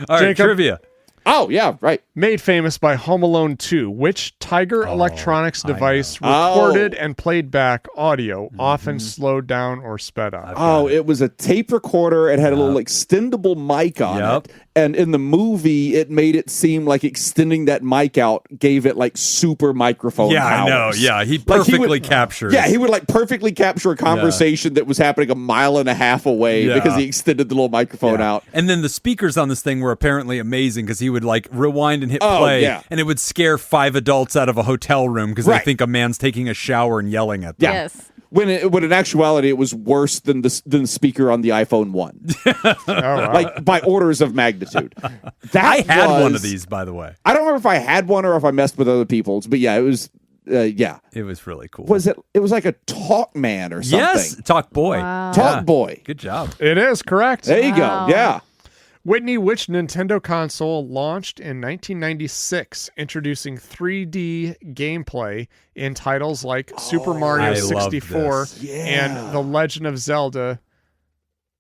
right, Jacob. trivia. Oh yeah, right. Made famous by Home Alone 2, which Tiger Electronics I device know. recorded and played back audio, often slowed down or sped up? Oh, it was a tape recorder. It had a little extendable mic on Yep. it, And in the movie, it made it seem like extending that mic out gave it like super microphone Yeah, I know. powers. Yeah, he Like, perfectly captures. Yeah, he would like perfectly capture a conversation that was happening 1.5 miles away because he extended the little microphone out. And then the speakers on this thing were apparently amazing because he would like rewind and hit Oh, play, yeah. and it would scare 5 adults out of a hotel room because they Right. think a man's taking a shower and yelling at them. Yeah. Yes. When in actuality, it was worse than the speaker on the iPhone 1. wow. Like by orders of magnitude. That I had one was- of these, by the way. I don't remember if I had one or if I messed with other people's, but yeah, it was. Yeah, It was really cool. was it? It was like a Talkman or something. Yes, Talk Boy. Wow. Talk Boy. Good job. It is correct. There you Wow. go. Yeah. Whitney, which Nintendo console launched in 1996, introducing 3D gameplay in titles like Super Mario I love 64 this. and The Legend of Zelda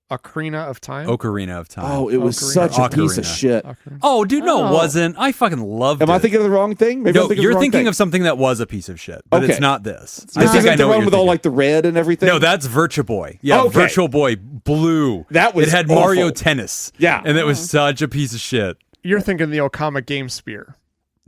Ocarina of Time? Ocarina of Time. Oh, it was Ocarina. such a piece of Ocarina. shit. Ocarina. Oh, dude, no, it Oh. wasn't. I fucking loved Am it. I thinking of the wrong thing? Maybe I'm No, thinking you're of the wrong thinking thing. of something that was a piece of shit, but Okay. it's not this. This I think isn't I know the what one you're with all thinking. like the red and everything. No, that's Virtua Boy. Yeah, Okay. Virtual Boy Blue. That was It had awful. Mario Tennis. Yeah. And it was such a piece of shit. You're thinking the Okama Game Spear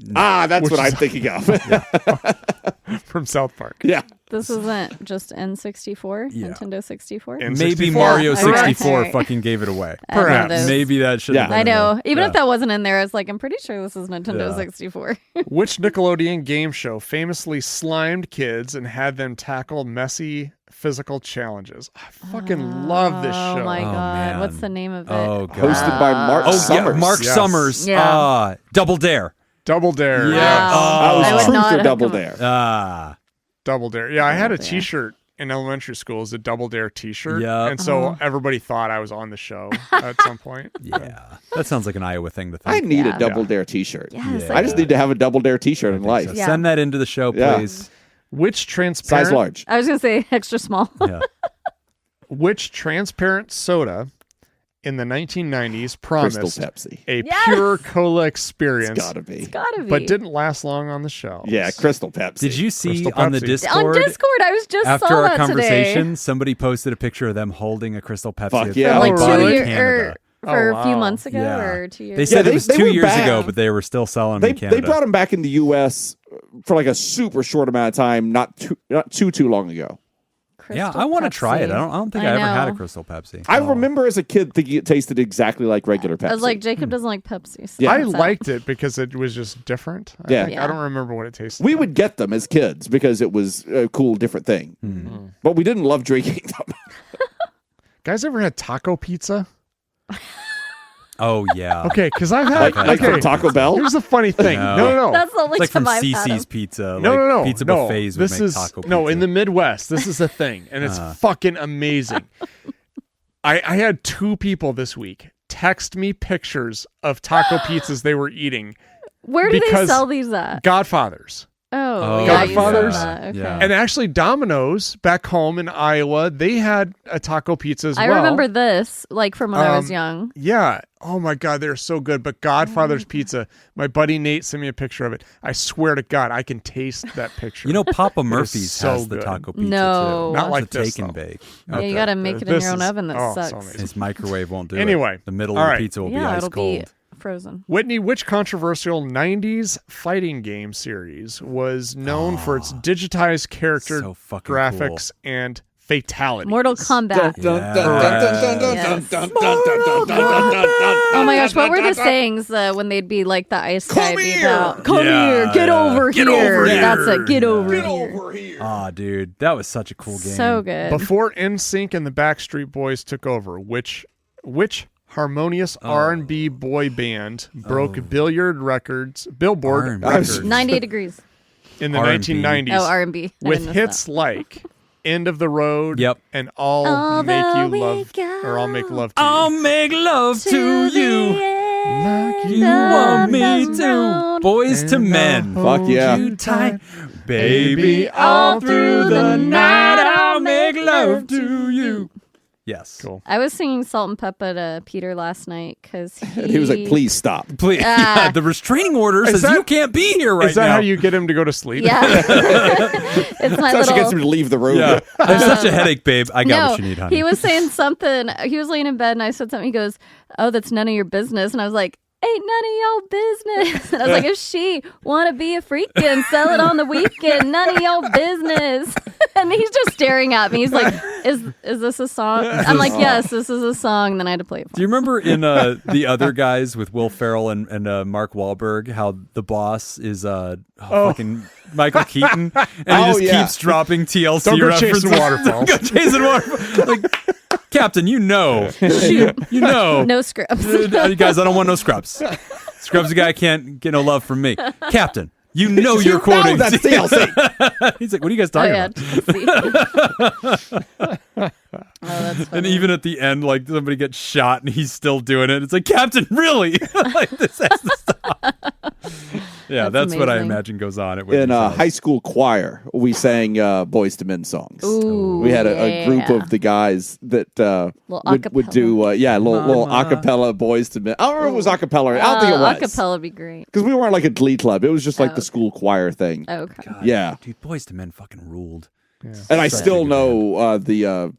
That's Which what is- I'm thinking of. from South Park. Yeah. This isn't just N64, Yeah. Nintendo 64. And Maybe 64. Mario Yeah, okay. 64 fucking gave it away. I know Perhaps. those. Maybe that should have Yeah. been I in know. there. Even Yeah. if that wasn't in there, I was like, I'm pretty sure this is Nintendo Yeah. 64. Which Nickelodeon game show famously slimed kids and had them tackle messy physical challenges? I fucking love this show. Oh my Oh, god. man. What's the name of it? Oh, God. Hosted by Mark Oh, Summers. yeah, Mark Yes. Summers. Yeah. Double Dare. Double Dare. Yeah. Yes. Oh. I I was would truth not or have double come- dare. Double Dare. Yeah, I had a Double Dare. T-shirt in elementary school as a Double Dare T-shirt. Yep. And so everybody thought I was on the show at some point. Yeah. That sounds like an Iowa thing to think. I need Yeah. a double dare T-shirt. Yes. Yeah. I just need to have a double dare T-shirt in life. So Yeah. Send that into the show, Yeah. please. Which Size transparent large. I was going to say extra small. Yeah. which transparent soda in the 1990s promised Crystal Pepsi. a Yes! pure cola experience, It's gotta be. Gotta be. but didn't last long on the shelves? Yeah, Crystal Pepsi. Did you see Crystal on the Pepsi. Discord? On Discord, I was just After saw our that conversation, today. somebody posted a picture of them holding a Crystal Pepsi. Fuck at yeah. the Like Oh, bar in really? Canada. For Oh, a few wow. months ago Yeah. or 2 years They ago. said Yeah, it was they 2 were years bad. ago, but they were still selling them They in Canada. brought them back in the U.S. for like a super short amount of time, not too long ago. yeah, Crystal I want to try it. Pepsi. I don't think I I ever had a know. Crystal Pepsi. I remember as a kid thinking it tasted exactly like regular Pepsi. I was like, Jacob doesn't like Pepsi. So Yeah. I that's that. liked it because it was just different. I Yeah. think. Yeah. I don't remember what it tasted we like. would get them as kids because it was a cool, different thing. But we didn't love drinking them. Guys ever had taco pizza? Oh, yeah. Okay, because I've had like from Taco Bell. Here's the funny thing. No. No. That's the only It's like from time I've had CC's them. Pizza. No. Pizza no. buffets would This make is taco pizza. no in the Midwest. This is a thing, and it's fucking amazing. I had 2 people this week text me pictures of taco pizzas they were eating. Where do they because sell these at? Godfathers. Oh, Oh, yeah, you said Godfathers. that. Okay. Yeah. And actually, Domino's back home in Iowa, they had a taco pizza as I well. remember this, like from when I was young. Yeah. Oh my God, they're so good. But Godfather's pizza, my buddy Nate sent me a picture of it. I swear to God, I can taste that picture. You know, Papa Murphy's so has the good. taco pizza No. too. Not It's like a this, take and though. bake. Yeah, you got to make it in This your own is- oven. That oh, so sucks. amazing. His microwave won't do it. Anyway, The middle all of right. the pizza will be Yeah, ice it'll cold. be frozen. Whitney, which controversial 90s fighting game series was known for its digitized character So fucking graphics and fatalities? Mortal Kombat. Yeah. Oh my gosh, what were the sayings when they'd be like the ice guy beat here. out? Come Yeah, here, get yeah. over Get here. over here. That's it, get over Get here. over here. Aw, dude, that was such a cool game. So good. Before NSYNC and the Backstreet Boys took over, which harmonious R&B boy band broke Billboard records R&B. records 98 degrees. in the R&B. 1990s Oh, R&B. I with didn't miss hits that. like "End of the Road" Yep. and "I'll Although Make You we Love" go or "I'll Make Love to I'll You." make love to you. Like You want me to. Boys to men. Fuck yeah. You tight. Baby, all through the night, I'll make love to you. Yes. Cool. I was singing Salt and Pepper to Peter last night because And he was like, please stop. Please. Yeah, the restraining order says you can't be here right now. Is that how you get him to go to sleep? Yeah. It's my That's how she gets him little... to leave the room. Yeah. I have such a headache, babe. I got what you need, honey. He was saying something. He was laying in bed and I said something. He goes, oh, that's none of your business. And I was like, ain't none of your business. And I was like, if she want to be a freak and sell it on the weekend, none of your business. And he's just staring at me. He's like, is this a song? I'm like, yes, this is a song. And then I had to play it for Do you remember in The Other Guys with Will Ferrell and Mark Wahlberg how the boss is fucking Michael Keaton and he just keeps dropping TLC Don't go references. chasing waterfalls. Don't go chasing waterfalls. Like, Captain, you know. No scripts. You guys, I don't want no scrubs. Scrubs, a guy can't get no love from me. Captain, you know you're quoting. No, that's TLC. He's like, what are you guys talking about? That's funny. And even at the end, like somebody gets shot and he's still doing it. It's like, Captain, really? Like this has to stop. Yeah, that's what I amazing. imagine goes on. In high school choir, we sang Boys to Men songs. Ooh, We had a group of the guys that would do little acapella Boys to Men. I don't remember if it was acapella. I don't think it was. Acapella would be great. Because we weren't like a glee club. It was just like the school choir thing. Oh, okay. God, Yeah. dude, Boys to Men fucking ruled. Yeah. And I still know the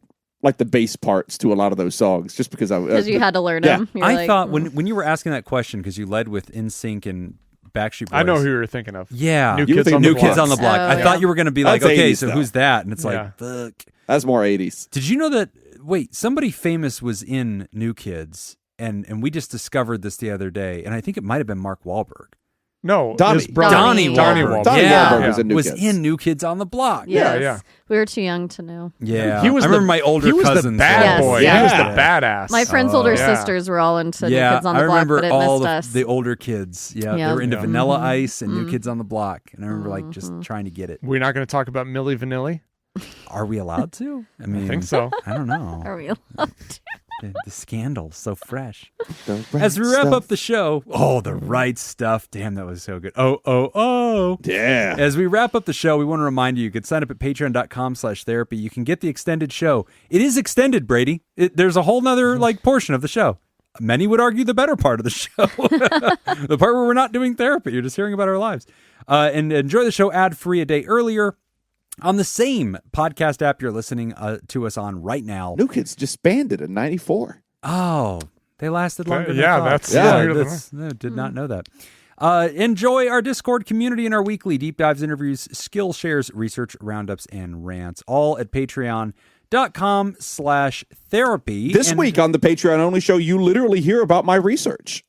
bass parts to a lot of those songs just because Because you had to learn yeah. them. I thought when you were asking that question, because you led with NSYNC and Backstreet Boys. I know who you were thinking of. Yeah. New You were Kids on thinking the New Kids Block. on the Block. Oh, I yeah. thought you were going to be like, That's okay, 80s so though. who's that? And it's like, Yeah. fuck. That's more 80s. Did you know that, wait, somebody famous was in New Kids, and we just discovered this the other day, and I think it might have been Mark Wahlberg. No, Donnie. his brother. Donnie Wahlberg. Donnie Yeah. Wahlberg was in New was Kids. in New Kids on the Block. Yes. Yeah. We were too young to know. Yeah. He was I remember the- my older He was cousins. the bad Yes, boy. yeah. He was the badass. My friends' older yeah. sisters were all into New Yeah, Kids on I the Block, remember but it all missed us. the older kids. Yeah, Yeah. they were into Yeah. Vanilla Ice and New Kids on the Block, and I remember like just trying to get it. We're not going to talk about Milli Vanilli? Are we allowed to? I mean, I think so. I don't know. Are we allowed to? The scandal's so fresh. As we wrap up the show, the right stuff. Damn, that was so good. Oh. Yeah. As we wrap up the show, we want to remind you can sign up at patreon.com/therapy. You can get the extended show. It is extended, Brady. There's a whole nother portion of the show. Many would argue the better part of the show. The part where we're not doing therapy. You're just hearing about our lives. And enjoy the show ad-free a day earlier on the same podcast app you're listening to us on right now. New Kids disbanded in 94. Oh, they lasted longer than Yeah, I thought. that's yeah. longer I did not know that. Enjoy our Discord community and our weekly deep dives, interviews, skill shares, research roundups, and rants, all at patreon.com/therapy. This week on the Patreon only show, you literally hear about my research.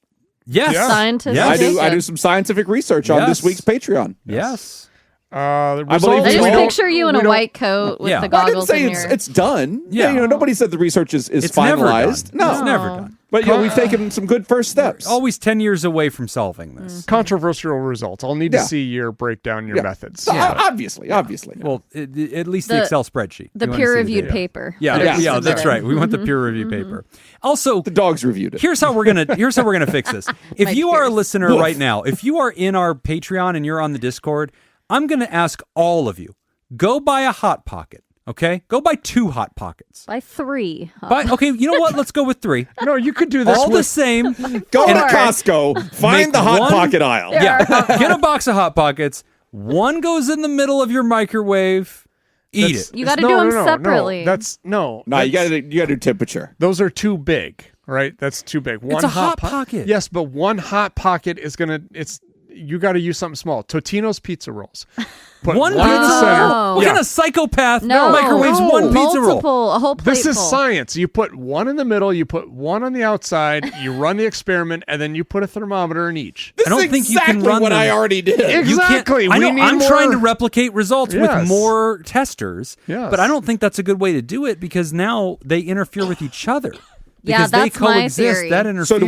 Yes. Yeah. Scientists. Yeah, I do some scientific research on this week's Patreon. Yes. The I believe results I just Well, picture you in a white coat with Yeah. the I didn't goggles say in it's, your... it's done. Yeah. Nobody said the research is It's never finalized. done. No. It's never done. But we've taken some good first steps. Always 10 years away from solving this. controversial results. I'll need to Yeah. see your breakdown, your Yeah. methods. So, obviously. Well, at least the The- Excel spreadsheet. The We wanna see peer-reviewed data. paper. Yeah, that is yeah, that's submitted. right. We want the peer review paper. Also, The dogs reviewed it. here's how we're gonna fix this. If My you are a peers. listener right now, if you are in our Patreon and you're on the Discord, I'm gonna ask all of you, go buy a Hot Pocket. Okay, go buy 2 Hot Pockets. By 3. Okay, you know what? Let's go with 3. No, you could do this All the with same. Go to Four. Costco, find Make the Hot one- Pocket aisle. Yeah, get a box of Hot Pockets. One goes in the middle of your microwave. Eat it. You got to do them separately. No, you gotta do temperature. Those are too big, right? That's too big. One a Hot Pocket. Yes, but one Hot Pocket is you got to use something small. Totino's pizza rolls. Put One in pizza the center. roll. What Yeah. kind of psychopath No. microwaves No. one pizza roll? Multiple, a whole plate This is full. science. You put one in the middle, you put one on the outside, you run the experiment, and then you put a thermometer in each. This I don't is think you can exactly run what them. I already did. You can't- Exactly. I We know. need I'm more- trying to replicate results with Yes. more testers, Yes. but I don't think that's a good way to do it because now they interfere with each other. Yeah, Because they that's my coexist. theory. That interferes. So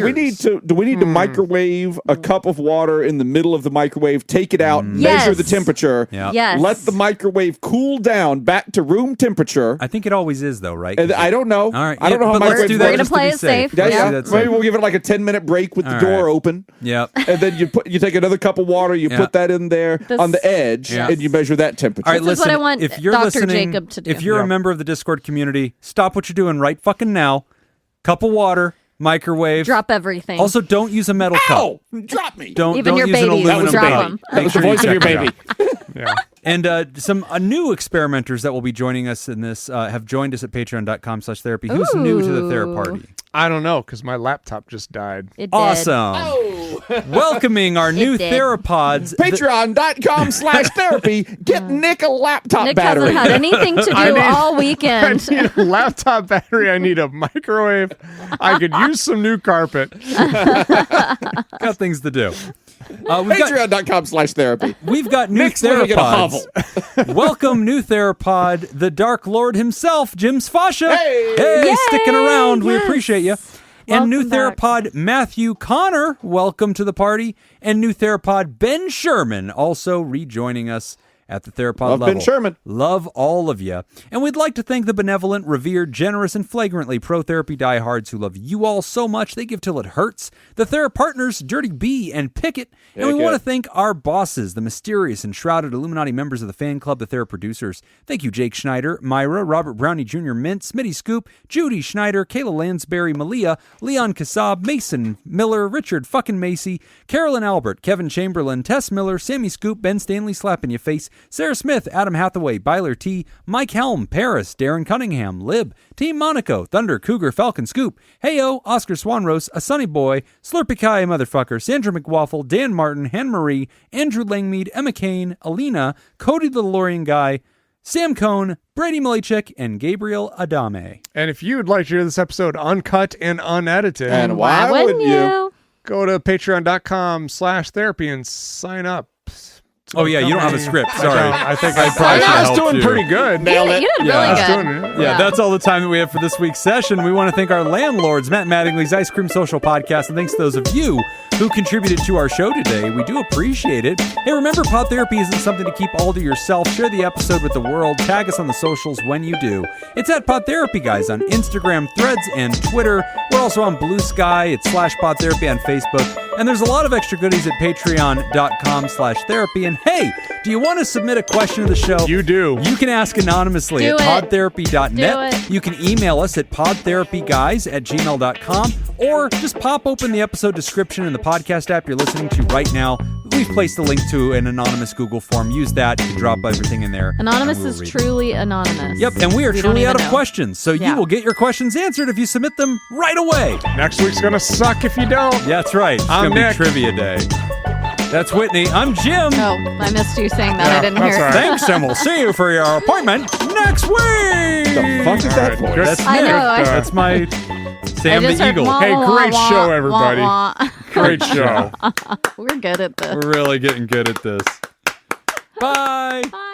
do we need to microwave a cup of water in the middle of the microwave, take it out, measure Yes. the temperature, Yeah. Yes. let the microwave cool down back to room temperature? I think it always is, though, right? And I don't know. All right. I don't know how but let's microwaves do work. that We're gonna just to play be it safe. Yeah, Let's yeah. do that Maybe safe. we'll give it like a 10-minute break with the All door right. open. Yep. And then you take another cup of water, you Yeah. put that in there This- on the edge, Yeah. and you measure that temperature. All right, This is listen. what I want if you're Dr. listening, Jacob to do. if you're a member of the Discord community, stop what you're doing right fucking now. Cup of water, microwave. Drop everything. Also, don't use a metal cup. Ow! Drop me. Don't Even don't your use an babies, aluminum drop cup. 'em. That Make was sure the you voice of check your it out. baby. Yeah. And some new experimenters that will be joining us in this have joined us at patreon.com/therapy. Who's new to the Theraparty? I don't know because my laptop just died. It did. Awesome. Welcoming our new did. Therapods. Patreon.com/therapy. Get Nick a laptop Nick battery. hasn't had anything to do I need- all I weekend. need a laptop battery. I need a microwave. I could use some new carpet. Got things to do. Patreon.com/therapy. We've got new Nick's living in a Therapods. Welcome, new Therapod, the Dark Lord himself, Jim Sfasha. Hey! Yay! Sticking around. We Yes. appreciate you. And new Welcome back. Therapod, Matthew Connor, welcome to the party. And new Therapod, Ben Sherman, also rejoining us at the Therapod Love level. Ben Sherman. Love all of you. And we'd like to thank the benevolent, revered, generous, and flagrantly pro-therapy diehards who love you all so much they give till it hurts. The Therapartners, Dirty B and Pickett. And we Pickett. want to thank our bosses, the mysterious and shrouded Illuminati members of the fan club, the Theraproducers. Thank you, Jake Schneider, Myra, Robert Brownie Jr., Mint, Smitty Scoop, Judy Schneider, Kayla Lansbury, Malia, Leon Kassab, Mason Miller, Richard fucking Macy, Carolyn Albert, Kevin Chamberlain, Tess Miller, Sammy Scoop, Ben Stanley slapping your face, Sarah Smith, Adam Hathaway, Byler T, Mike Helm, Paris, Darren Cunningham, Lib, Team Monaco, Thunder, Cougar, Falcon Scoop, Heyo, Oscar Swanrose, A Sunny Boy, Slurpy Kai Motherfucker, Sandra McWaffle, Dan Martin, Han Marie, Andrew Langmead, Emma Kane, Alina, Cody the DeLorean Guy, Sam Cohn, Brady Milichek, and Gabriel Adame. And if you'd like to hear this episode uncut and unedited, And why wouldn't you? go to patreon.com/therapy and sign up. Oh, yeah, you don't have a script. Sorry. I think I I probably should was help doing you. pretty good. Nailed it. You did Yeah. really I was good. doing it. Yeah, that's all the time that we have for this week's session. We want to thank our landlords, Matt Mattingly's Ice Cream Social Podcast, and thanks to those of you who contributed to our show today. We do appreciate it. Hey, remember, Pod Therapy isn't something to keep all to yourself. Share the episode with the world. Tag us on the socials when you do. It's at PodTherapyGuys on Instagram, Threads, and Twitter. We're also on Blue Sky. It's /PodTherapy on Facebook. And there's a lot of extra goodies at patreon.com/therapy. And hey, do you want to submit a question to the show? You do. You can ask anonymously Do at it. podtherapy.net. Do it. You can email us at podtherapyguys@gmail.com, or just pop open the episode description in the podcast app you're listening to right now. We've placed a link to an anonymous Google form. Use that. You can drop everything in there. Anonymous and we'll is read it. truly anonymous. Yep, and we are don't truly even out of know. questions, so you Yeah. will get your questions answered if you submit them right away. Next week's going to suck if you don't. Yeah, that's right. It's I'm going to be Nick. trivia day. That's Whitney. I'm Jim. Oh, I missed you saying that. Yeah, I didn't that's hear all it. right. Thanks, and we'll see you for your appointment next week. The fuck is that All right, voice? good. That's I Nick. know, I- That's my I Sam just the heard Eagle. wah, Hey, wah, great wah, show, wah, everybody. wah. Great show. We're good at this. We're really getting good at this. Bye. Bye.